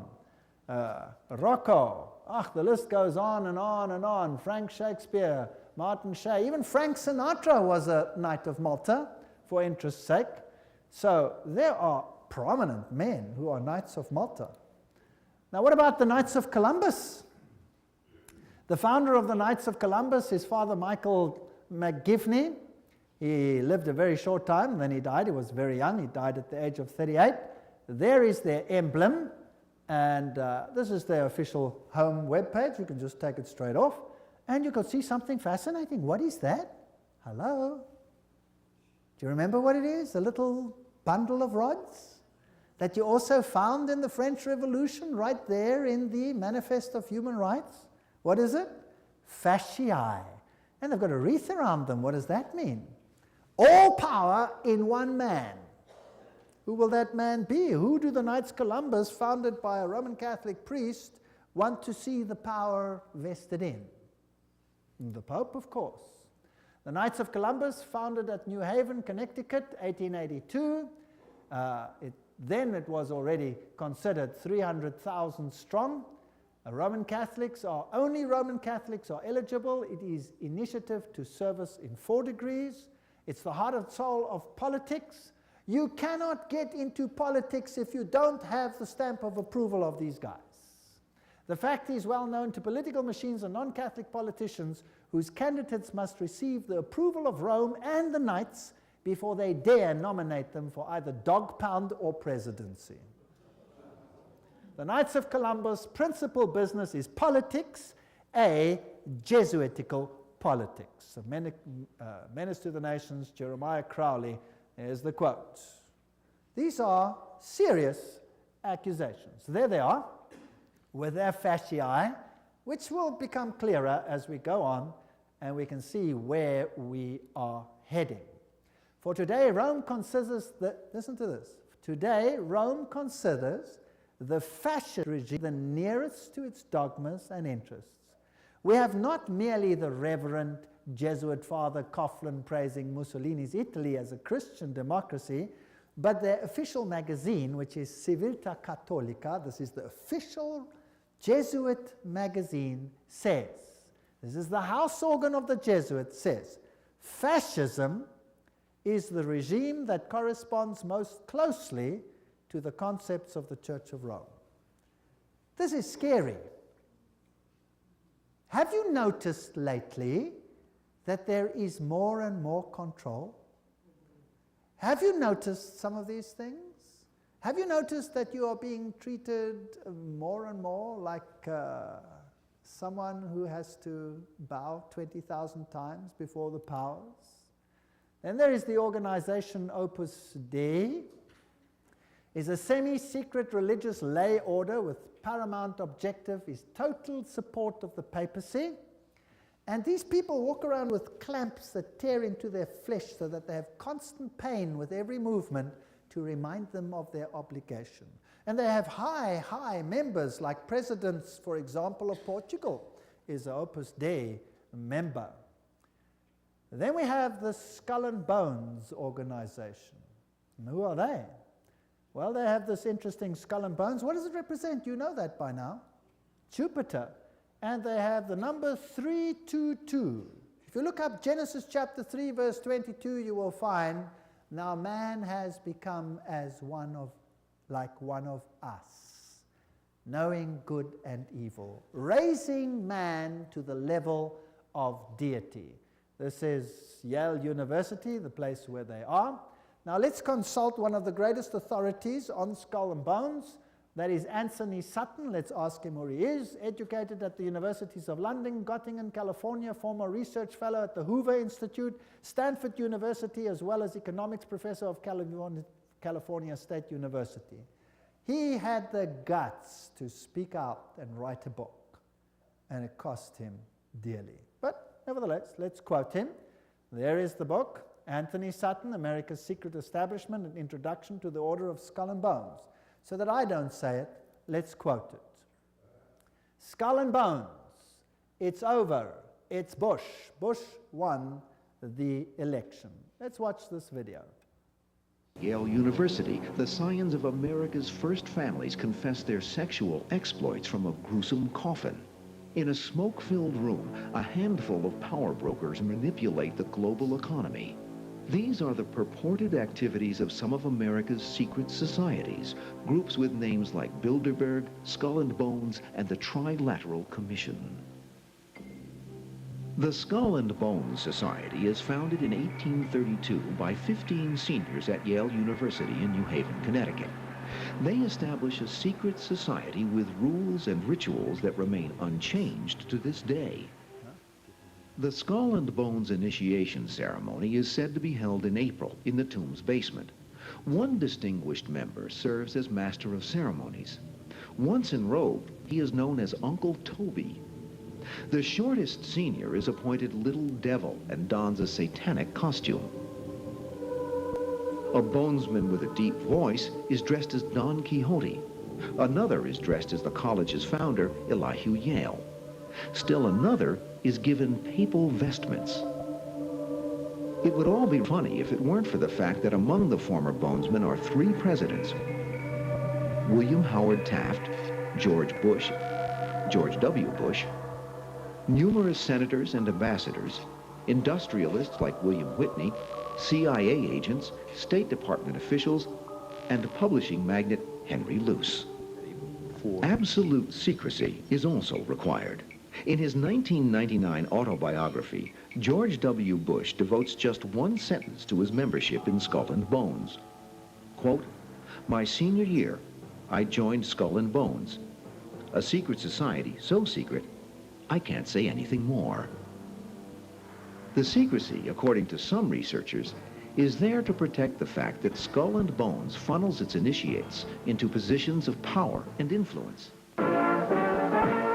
Rocco. The list goes on and on and on. Frank Shakespeare, Martin Shea, even Frank Sinatra was a Knight of Malta for interest's sake. So there are prominent men who are Knights of Malta. Now what about the Knights of Columbus? The founder of the Knights of Columbus is Father Michael McGivney. He lived a very short time, then he died. He was very young. He died at the age of 38. There is their emblem, and this is their official home webpage. You can just take it straight off, and you can see something fascinating. What is that? Hello? Do you remember what it is? A little bundle of rods that you also found in the French Revolution right there in the Manifest of Human Rights. What is it? Fasciae. And they've got a wreath around them. What does that mean? All power in one man. Who will that man be? Who do the Knights Columbus, founded by a Roman Catholic priest, want to see the power vested in? The Pope, of course. The Knights of Columbus, founded at New Haven, Connecticut, 1882. Then it was already considered 300,000 strong. Only Roman Catholics are eligible. It is initiative to service in 4 degrees. It's the heart and soul of politics. You cannot get into politics if you don't have the stamp of approval of these guys. The fact is well known to political machines and non-Catholic politicians whose candidates must receive the approval of Rome and the Knights before they dare nominate them for either dog pound or presidency. The Knights of Columbus' principal business is politics, a Jesuitical politics. Menace to the Nations, Jeremiah Crowley, is the quote. These are serious accusations. There they are, with their fasciae, which will become clearer as we go on, and we can see where we are heading. For today, Rome considers listen to this. Today, Rome considers the fascist regime the nearest to its dogmas and interests. We have not merely the Reverend Jesuit Father Coughlin praising Mussolini's Italy as a Christian democracy, but their official magazine, which is Civiltà Cattolica, this is the official Jesuit magazine, says, this is the house organ of the Jesuits, says, fascism is the regime that corresponds most closely to the concepts of the Church of Rome. This is scary. Have you noticed lately that there is more and more control? Have you noticed some of these things? Have you noticed that you are being treated more and more like someone who has to bow 20,000 times before the powers? Then there is the organization Opus Dei. Is a semi-secret religious lay order with paramount objective is total support of the papacy. And these people walk around with clamps that tear into their flesh so that they have constant pain with every movement to remind them of their obligation. And they have high members, like presidents, for example, of Portugal is an Opus Dei member. Then we have the Skull and Bones organization. And who are they? Well, they have this interesting skull and bones. What does it represent? You know that by now. Jupiter, and they have the number 322. If you look up Genesis chapter 3 verse 22, you will find, now man has become as like one of us, knowing good and evil, raising man to the level of deity. This is Yale University, the place where they are. Now let's consult one of the greatest authorities on skull and bones. That is Anthony Sutton. Let's ask him who he is. Educated at the Universities of London, Göttingen, California, former research fellow at the Hoover Institute, Stanford University, as well as economics professor of California State University. He had the guts to speak out and write a book, and it cost him dearly. But nevertheless, let's quote him. There is the book, Anthony Sutton, America's Secret Establishment, an Introduction to the Order of Skull and Bones. So that I don't say it, let's quote it. Skull and Bones, it's over, it's Bush. Bush won the election. Let's watch this video. Yale University, the scions of America's first families confess their sexual exploits from a gruesome coffin. In a smoke-filled room, a handful of power brokers manipulate the global economy. These are the purported activities of some of America's secret societies, groups with names like Bilderberg, Skull and Bones, and the Trilateral Commission. The Skull and Bones Society is founded in 1832 by 15 seniors at Yale University in New Haven, Connecticut. They establish a secret society with rules and rituals that remain unchanged to this day. The Skull and Bones initiation ceremony is said to be held in April in the tomb's basement. One distinguished member serves as master of ceremonies. Once enrobed, he is known as Uncle Toby. The shortest senior is appointed Little Devil and dons a satanic costume. A bonesman with a deep voice is dressed as Don Quixote. Another is dressed as the college's founder, Elihu Yale. Still another is given papal vestments. It would all be funny if it weren't for the fact that among the former bonesmen are 3 presidents: William Howard Taft, George Bush, George W. Bush, numerous senators and ambassadors, industrialists like William Whitney, CIA agents, State Department officials, and publishing magnate Henry Luce. Absolute secrecy is also required. In his 1999 autobiography, George W. Bush devotes just one sentence to his membership in Skull and Bones. Quote, "My senior year, I joined Skull and Bones, a secret society so secret, I can't say anything more." The secrecy, according to some researchers, is there to protect the fact that Skull and Bones funnels its initiates into positions of power and influence.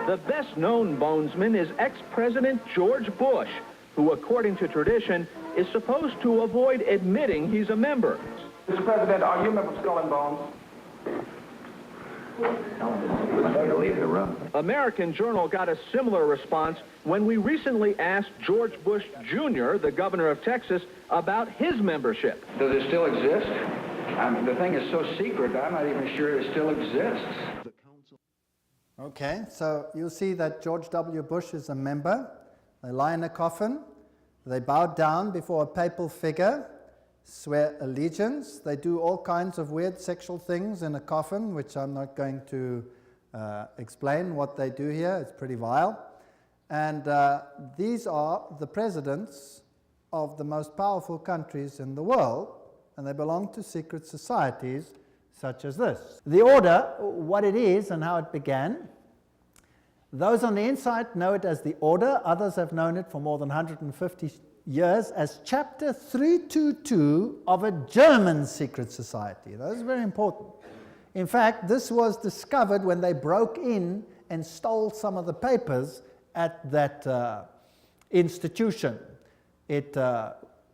The best-known bonesman is ex-President George Bush, who, according to tradition, is supposed to avoid admitting he's a member. Mr. President, are you a member of Skull and Bones? Leave the room. American Journal got a similar response when we recently asked George Bush Jr., the governor of Texas, about his membership. Does it still exist? The thing is so secret, I'm not even sure it still exists. Okay, so you'll see that George W. Bush is a member. They lie in a coffin. They bow down before a papal figure, swear allegiance. They do all kinds of weird sexual things in a coffin, which I'm not going to explain what they do here. It's pretty vile. And these are the presidents of the most powerful countries in the world, and they belong to secret societies such as this. The order, what it is and how it began. Those on the inside know it as the order. Others have known it for more than 150 years as Chapter 322 of a German secret society. That is very important. In fact, this was discovered when they broke in and stole some of the papers at that institution. It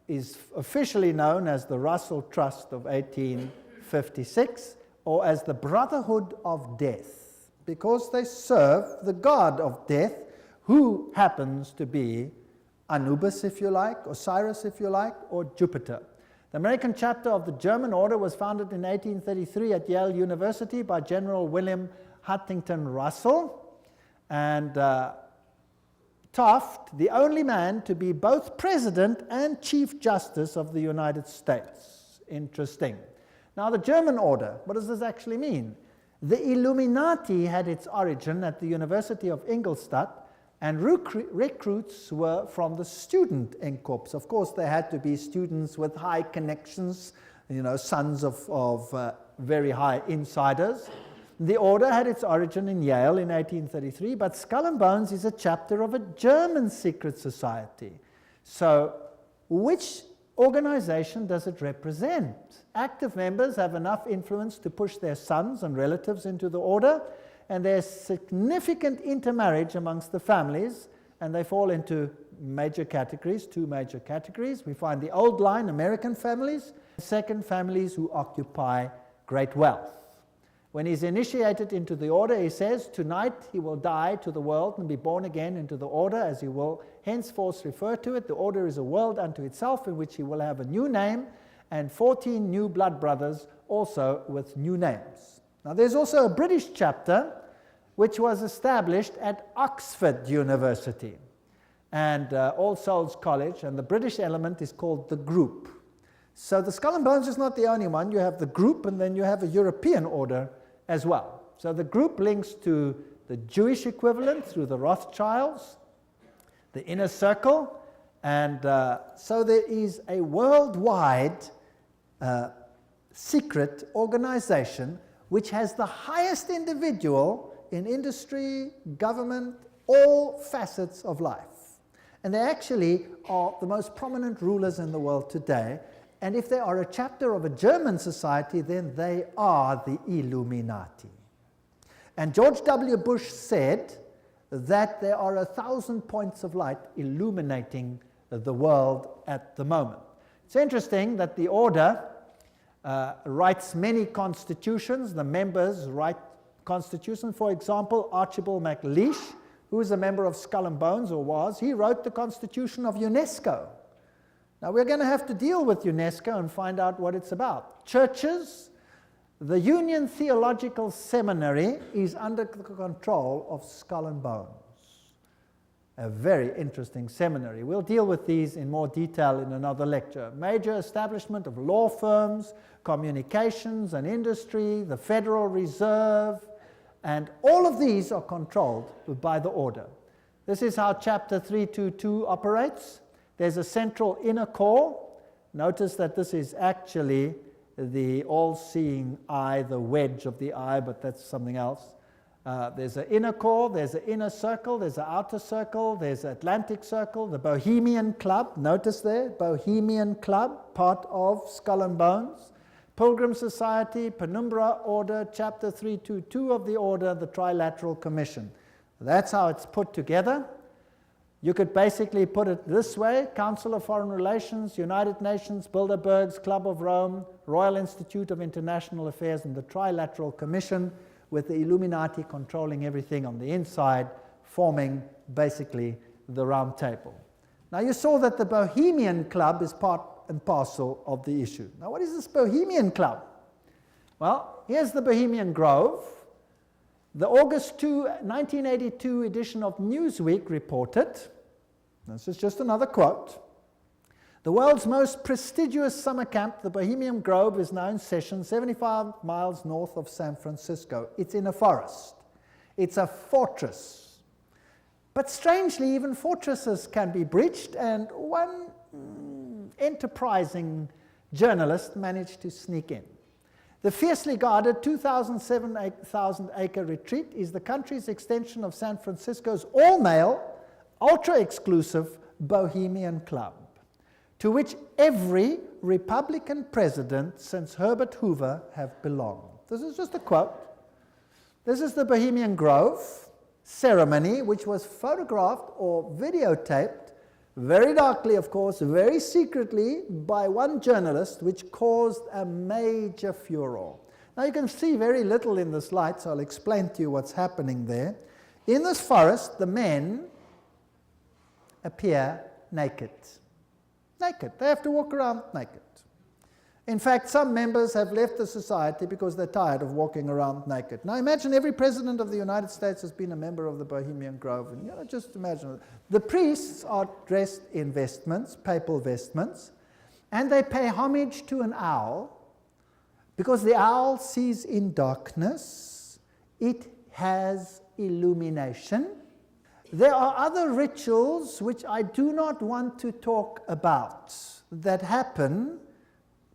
is officially known as the Russell Trust of 1856, or as the Brotherhood of Death, because they serve the god of death, who happens to be Anubis, if you like, Osiris, if you like, or Jupiter. The American chapter of the German Order was founded in 1833 at Yale University by General William Huntington Russell. And Taft, the only man to be both President and Chief Justice of the United States. Interesting. Now, the German Order, what does this actually mean? The Illuminati had its origin at the University of Ingolstadt, and recruits were from the student Inkorps. Of course, they had to be students with high connections, you know, sons of very high insiders. The order had its origin in Yale in 1833, but Skull and Bones is a chapter of a German secret society. So, which organization does it represent? Active members have enough influence to push their sons and relatives into the order, and there's significant intermarriage amongst the families, and they fall into major categories, two major categories. We find the old line, American families, second, families who occupy great wealth. When he's initiated into the order, he says, tonight he will die to the world and be born again into the order, as he will henceforth refer to it. The order is a world unto itself, in which he will have a new name, and 14 new blood brothers also with new names. Now, there's also a British chapter which was established at Oxford University and All Souls College, and the British element is called the Group. So the Skull and Bones is not the only one. You have the Group, and then you have a European order as well. So the Group links to the Jewish equivalent through the Rothschilds, the Inner Circle, and so there is a worldwide secret organization which has the highest individual in industry, government, all facets of life. And they actually are the most prominent rulers in the world today. And if they are a chapter of a German society, then they are the Illuminati. And George W. Bush said that there are 1,000 points of light illuminating the world at the moment. It's interesting that the order writes many constitutions. The members write constitutions. For example, Archibald MacLeish, who is a member of Skull and Bones, or was, he wrote the Constitution of UNESCO. Now, we're going to have to deal with UNESCO and find out what it's about. Churches, the Union Theological Seminary is under the control of Skull and Bones. A very interesting seminary. We'll deal with these in more detail in another lecture. Major establishment of law firms, communications and industry, the Federal Reserve, and all of these are controlled by the order. This is how Chapter 322 operates. There's a central inner core. Notice that this is actually the all-seeing eye, the wedge of the eye, but that's something else. There's an inner core, there's an inner circle, there's an outer circle, there's an Atlantic Circle, the Bohemian Club, notice there, Bohemian Club, part of Skull and Bones, Pilgrim Society, Penumbra Order, Chapter 322 of the Order, the Trilateral Commission. That's how it's put together. You could basically put it this way: Council of Foreign Relations, United Nations, Bilderberg's Club of Rome, Royal Institute of International Affairs, and the Trilateral Commission, with the Illuminati controlling everything on the inside, forming basically the round table. Now, you saw that the Bohemian Club is part and parcel of the issue. Now, what is this Bohemian Club? Well, here's the Bohemian Grove. The August 2, 1982 edition of Newsweek reported, this is just another quote, the world's most prestigious summer camp, the Bohemian Grove, is now in session 75 miles north of San Francisco. It's in a forest. It's a fortress. But strangely, even fortresses can be breached, and one enterprising journalist managed to sneak in. The fiercely guarded 2,000-acre retreat is the country's extension of San Francisco's all-male, ultra-exclusive Bohemian Club, to which every Republican president since Herbert Hoover have belonged. This is just a quote. This is the Bohemian Grove ceremony, which was photographed or videotaped, very darkly, of course, very secretly, by one journalist, which caused a major furor. Now, you can see very little in this light, so I'll explain to you what's happening there. In this forest, the men appear naked. Naked. They have to walk around naked. In fact, some members have left the society because they're tired of walking around naked. Now imagine every president of the United States has been a member of the Bohemian Grove. And just imagine. The priests are dressed in vestments, papal vestments, and they pay homage to an owl because the owl sees in darkness. It has illumination. There are other rituals which I do not want to talk about that happen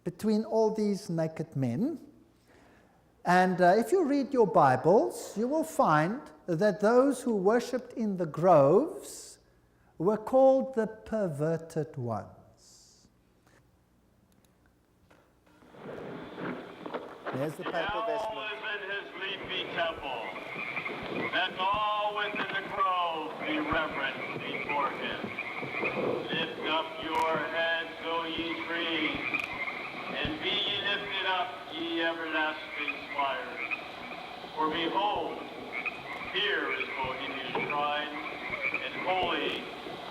between all these naked men. And if you read your Bibles, you will find that those who worshipped in the groves were called the perverted ones. There's the papal vestment. Is in his leafy temple. Let all within the grove be reverent before him. Lift up your heads, O ye trees, and be ye lifted up, ye everlasting spires. For behold, here is Bohemia's shrine, and holy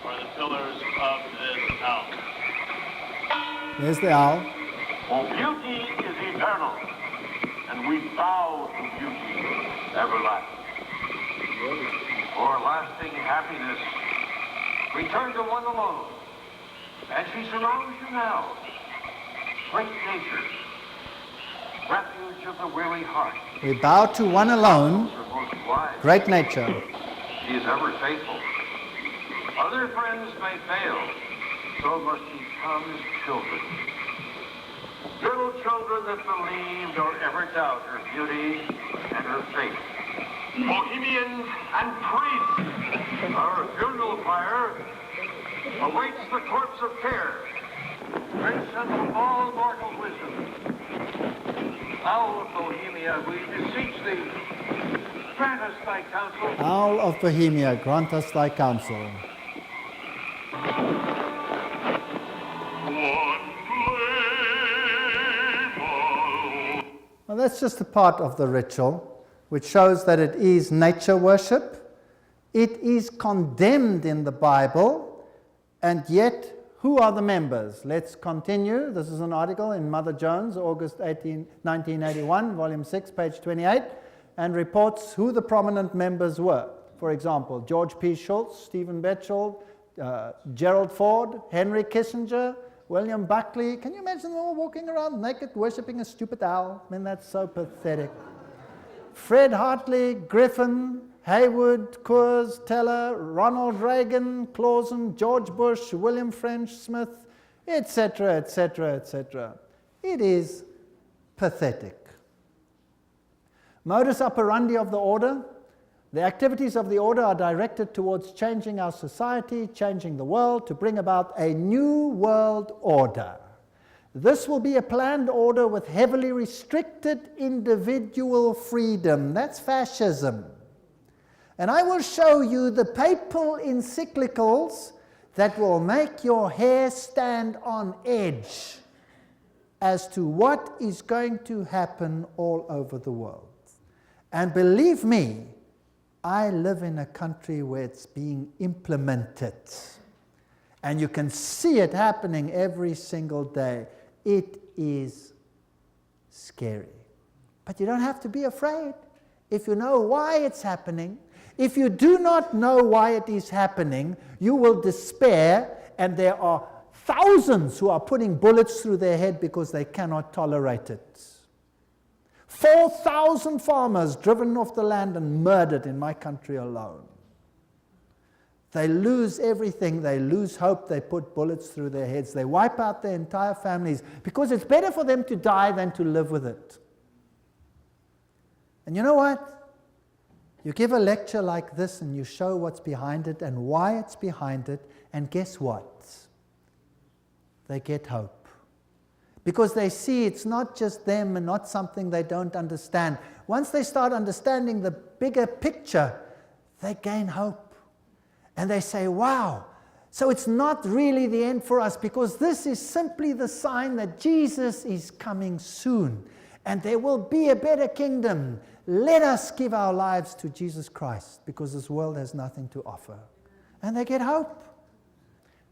are the pillars of this house. There's the owl. For beauty is eternal, and we bow to beauty everlasting. For lasting happiness, we turn to one alone, and she surrounds you now. Great nature, refuge of the weary heart. We bow to one alone, great nature. She is ever faithful. Other friends may fail, so must ye come as children. Little children that believe nor ever doubt her beauty and her faith. Bohemians and priests, our funeral pyre awaits the corpse of care. Prince of all mortal wisdom, Owl of Bohemia, we beseech thee, grant us thy counsel. Owl of Bohemia, grant us thy counsel. Well, that's just a part of the ritual, which shows that it is nature worship. It is condemned in the Bible, and yet, who are the members? Let's continue. This is an article in Mother Jones, August 1981, volume 6, page 28, and reports who the prominent members were. For example, George P. Schultz, Stephen Batchelor, Gerald Ford, Henry Kissinger, William Buckley. Can you imagine them all walking around naked, worshipping a stupid owl? I mean, that's so pathetic. Fred Hartley, Griffin, Haywood, Coors, Teller, Ronald Reagan, Clausen, George Bush, William French Smith, etc., etc., etc. It is pathetic. Modus operandi of the order. The activities of the order are directed towards changing our society, changing the world, to bring about a new world order. This will be a planned order with heavily restricted individual freedom. That's fascism. And I will show you the papal encyclicals that will make your hair stand on edge as to what is going to happen all over the world. And believe me, I live in a country where it's being implemented. And you can see it happening every single day. It is scary. But you don't have to be afraid if you know why it's happening. If you do not know why it is happening, you will despair, and there are thousands who are putting bullets through their head because they cannot tolerate it. 4,000 farmers driven off the land and murdered in my country alone. They lose everything, they lose hope, they put bullets through their heads, they wipe out their entire families because it's better for them to die than to live with it. And you know what? You give a lecture like this and you show what's behind it and why it's behind it, and guess what? They get hope. Because they see it's not just them and not something they don't understand. Once they start understanding the bigger picture, they gain hope. And they say, wow, so it's not really the end for us, because this is simply the sign that Jesus is coming soon. And there will be a better kingdom. Let us give our lives to Jesus Christ, because this world has nothing to offer. And they get hope.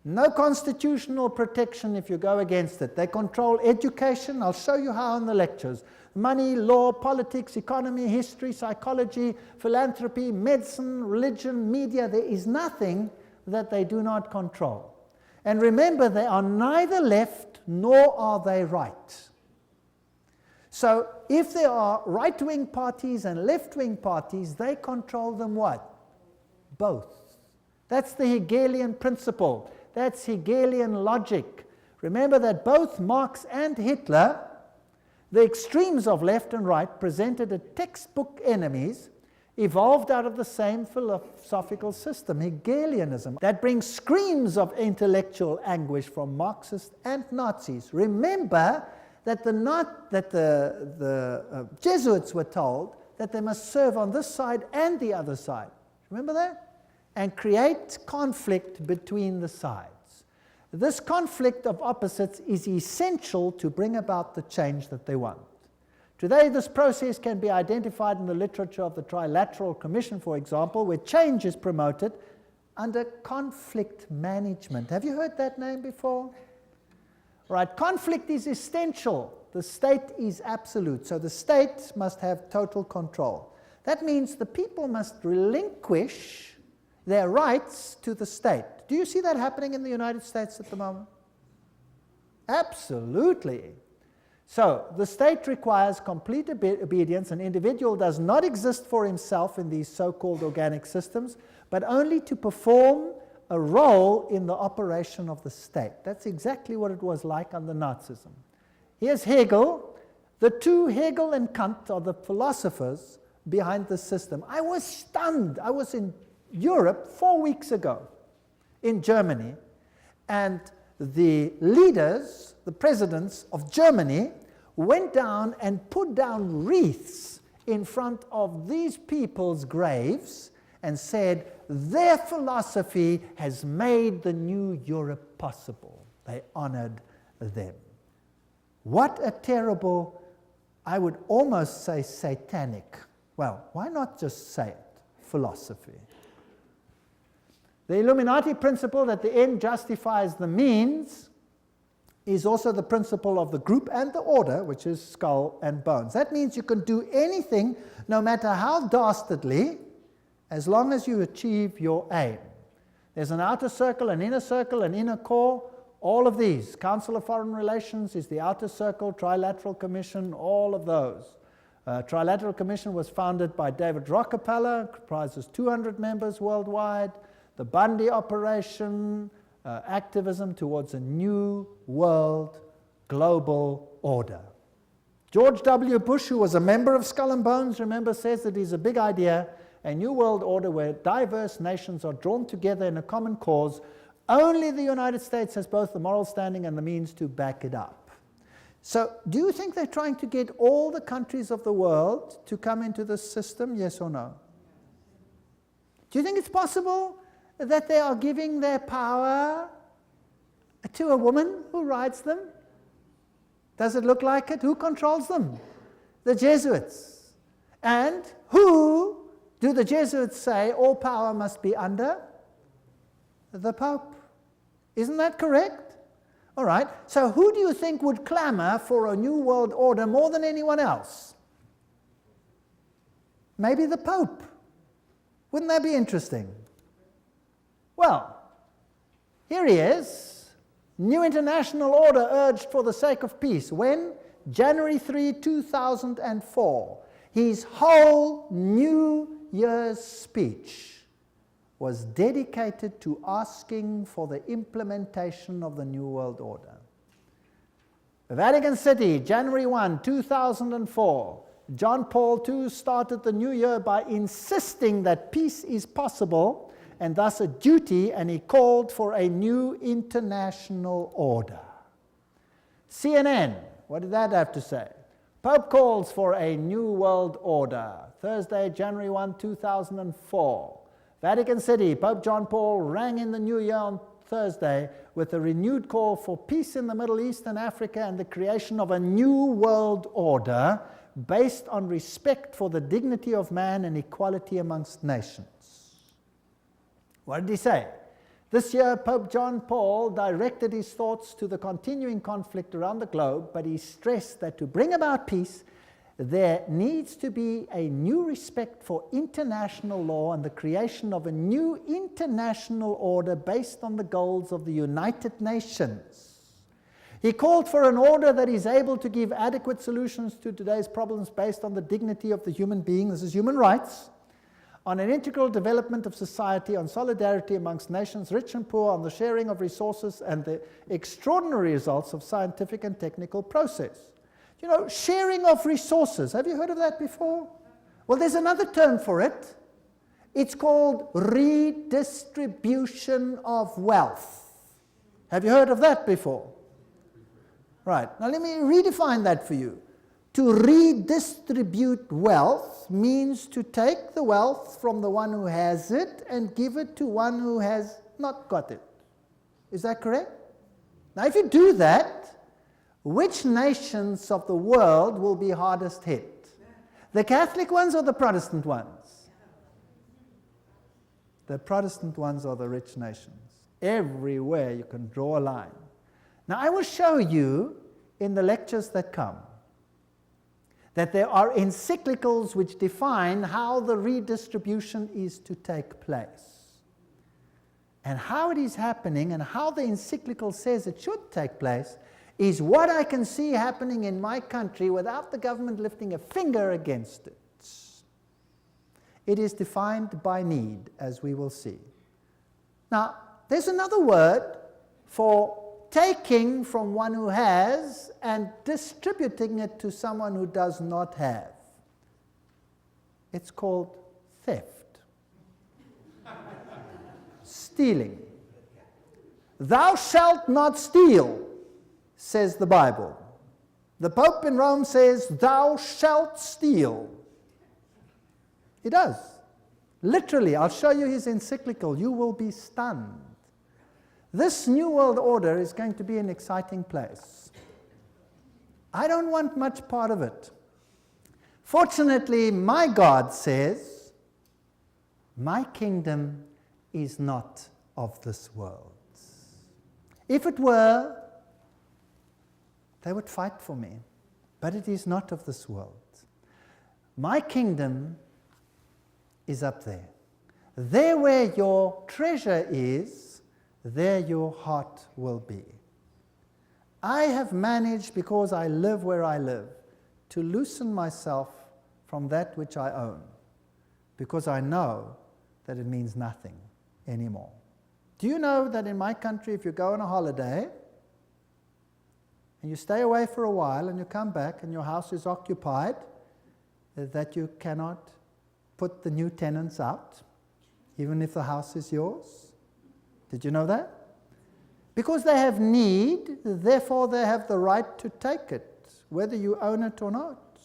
No constitutional protection if you go against it. They control education. I'll show you how in the lectures. Money, law, politics, economy, history, psychology, philanthropy, medicine, religion, media. There is nothing that they do not control. And remember, they are neither left nor are they right. So if there are right-wing parties and left-wing parties, they control them what? Both. That's the Hegelian principle. That's Hegelian logic. Remember that both Marx and Hitler, the extremes of left and right, presented as textbook enemies, evolved out of the same philosophical system, Hegelianism, that brings screams of intellectual anguish from Marxists and Nazis. Remember that the Jesuits were told that they must serve on this side and the other side. Remember that? And create conflict between the sides. This conflict of opposites is essential to bring about the change that they want. Today, this process can be identified in the literature of the Trilateral Commission, for example, where change is promoted under conflict management. Have you heard that name before? Right, conflict is essential. The state is absolute, so the state must have total control. That means the people must relinquish their rights to the state. Do you see that happening in the United States at the moment? Absolutely. So, the state requires complete obedience. An individual does not exist for himself in these so-called organic systems, but only to perform a role in the operation of the state. That's exactly what it was like under Nazism. Here's Hegel. The two, Hegel and Kant, are the philosophers behind the system. I was stunned. I was in Europe 4 weeks ago, in Germany, and the leaders, the presidents of Germany, went down and put down wreaths in front of these people's graves and said, their philosophy has made the new Europe possible. They honored them. What a terrible, I would almost say satanic, well, why not just say it, philosophy. The Illuminati principle that the end justifies the means is also the principle of the group and the order, which is skull and bones. That means you can do anything, no matter how dastardly, as long as you achieve your aim. There's an outer circle, an inner core, all of these. Council of Foreign Relations is the outer circle, Trilateral Commission, all of those. Trilateral Commission was founded by David Rockefeller, comprises 200 members worldwide. The Bundy operation, activism towards a new world global order. George W. Bush, who was a member of Skull and Bones, remember, says that it's a big idea, a new world order where diverse nations are drawn together in a common cause. Only the United States has both the moral standing and the means to back it up. So, do you think they're trying to get all the countries of the world to come into this system, yes or no? Do you think it's possible that they are giving their power to a woman who rides them? Does it look like it? Who controls them? The Jesuits. And who do the Jesuits say all power must be under? The Pope. Isn't that correct? All right. So who do you think would clamor for a new world order more than anyone else? Maybe the Pope. Wouldn't that be interesting? Well, here he is. New international order urged for the sake of peace. When? January 3, 2004. His whole New Year's speech was dedicated to asking for the implementation of the New World Order. Vatican City, January 1, 2004. John Paul II started the new year by insisting that peace is possible and thus a duty, and he called for a new international order. CNN, what did that have to say? Pope calls for a new world order. Thursday, January 1, 2004. Vatican City, Pope John Paul rang in the new year on Thursday with a renewed call for peace in the Middle East and Africa and the creation of a new world order based on respect for the dignity of man and equality amongst nations. What did he say? This year, Pope John Paul directed his thoughts to the continuing conflict around the globe, but he stressed that to bring about peace, there needs to be a new respect for international law and the creation of a new international order based on the goals of the United Nations. He called for an order that is able to give adequate solutions to today's problems based on the dignity of the human being, this is human rights, on an integral development of society, on solidarity amongst nations, rich and poor, on the sharing of resources and the extraordinary results of scientific and technical process. You know, sharing of resources, have you heard of that before? Well, there's another term for it. It's called redistribution of wealth. Have you heard of that before? Right, now let me redefine that for you. To redistribute wealth means to take the wealth from the one who has it and give it to one who has not got it. Is that correct? Now, if you do that, which nations of the world will be hardest hit? The Catholic ones or the Protestant ones? The Protestant ones are the rich nations. Everywhere you can draw a line. Now, I will show you in the lectures that come that there are encyclicals which define how the redistribution is to take place. And how it is happening and how the encyclical says it should take place is what I can see happening in my country without the government lifting a finger against it. It is defined by need, as we will see. Now, there's another word for taking from one who has and distributing it to someone who does not have. It's called theft. Stealing. Thou shalt not steal, says the Bible. The Pope in Rome says, thou shalt steal. He does. Literally, I'll show you his encyclical. You will be stunned. This New World Order is going to be an exciting place. I don't want much part of it. Fortunately, my God says, my kingdom is not of this world. If it were, they would fight for me. But it is not of this world. My kingdom is up there. There where your treasure is, there your heart will be. I have managed, because I live where I live, to loosen myself from that which I own, because I know that it means nothing anymore. Do you know that in my country, if you go on a holiday, and you stay away for a while, and you come back, and your house is occupied, that you cannot put the new tenants out, even if the house is yours? Did you know that? Because they have need, therefore they have the right to take it, whether you own it or not.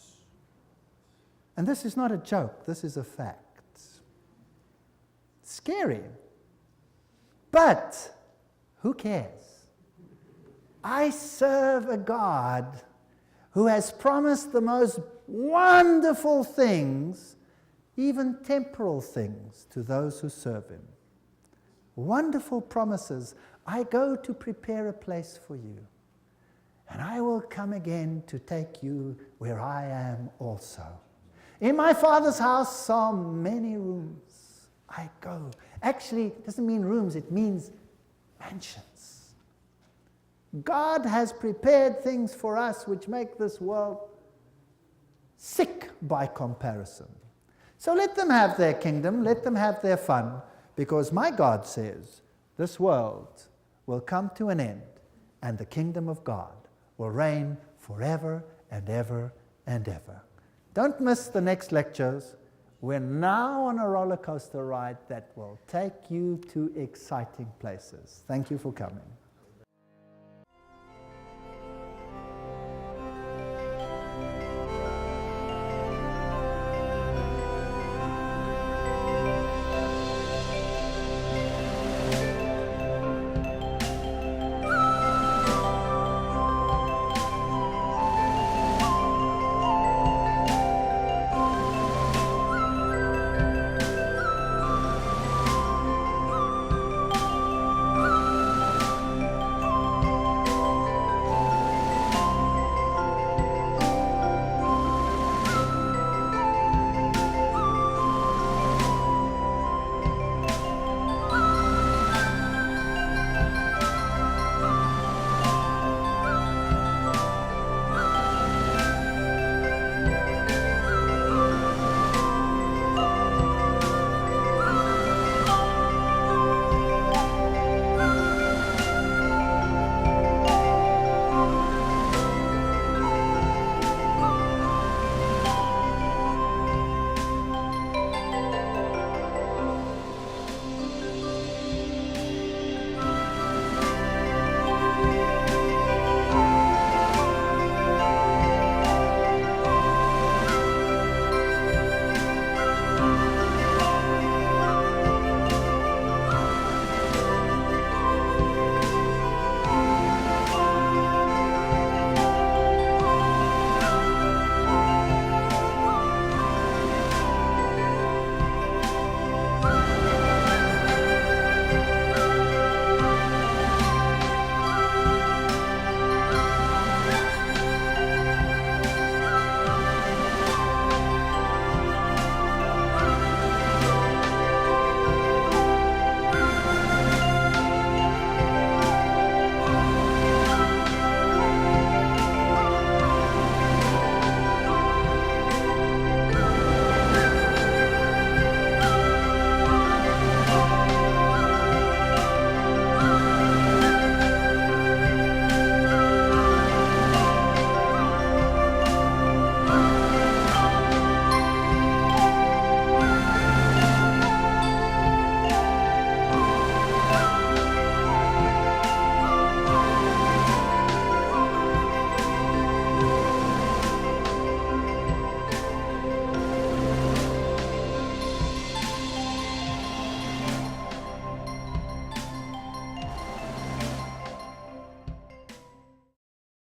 And this is not a joke, this is a fact. Scary. But who cares? I serve a God who has promised the most wonderful things, even temporal things, to those who serve him. Wonderful promises. I go to prepare a place for you, and I will come again to take you where I am also. In my Father's house are many rooms. I go. Actually, it doesn't mean rooms, it means mansions. God has prepared things for us which make this world sick by comparison. So let them have their kingdom, let them have their fun, because my God says this world will come to an end and the kingdom of God will reign forever and ever and ever. Don't miss the next lectures. We're now on a roller coaster ride that will take you to exciting places. Thank you for coming.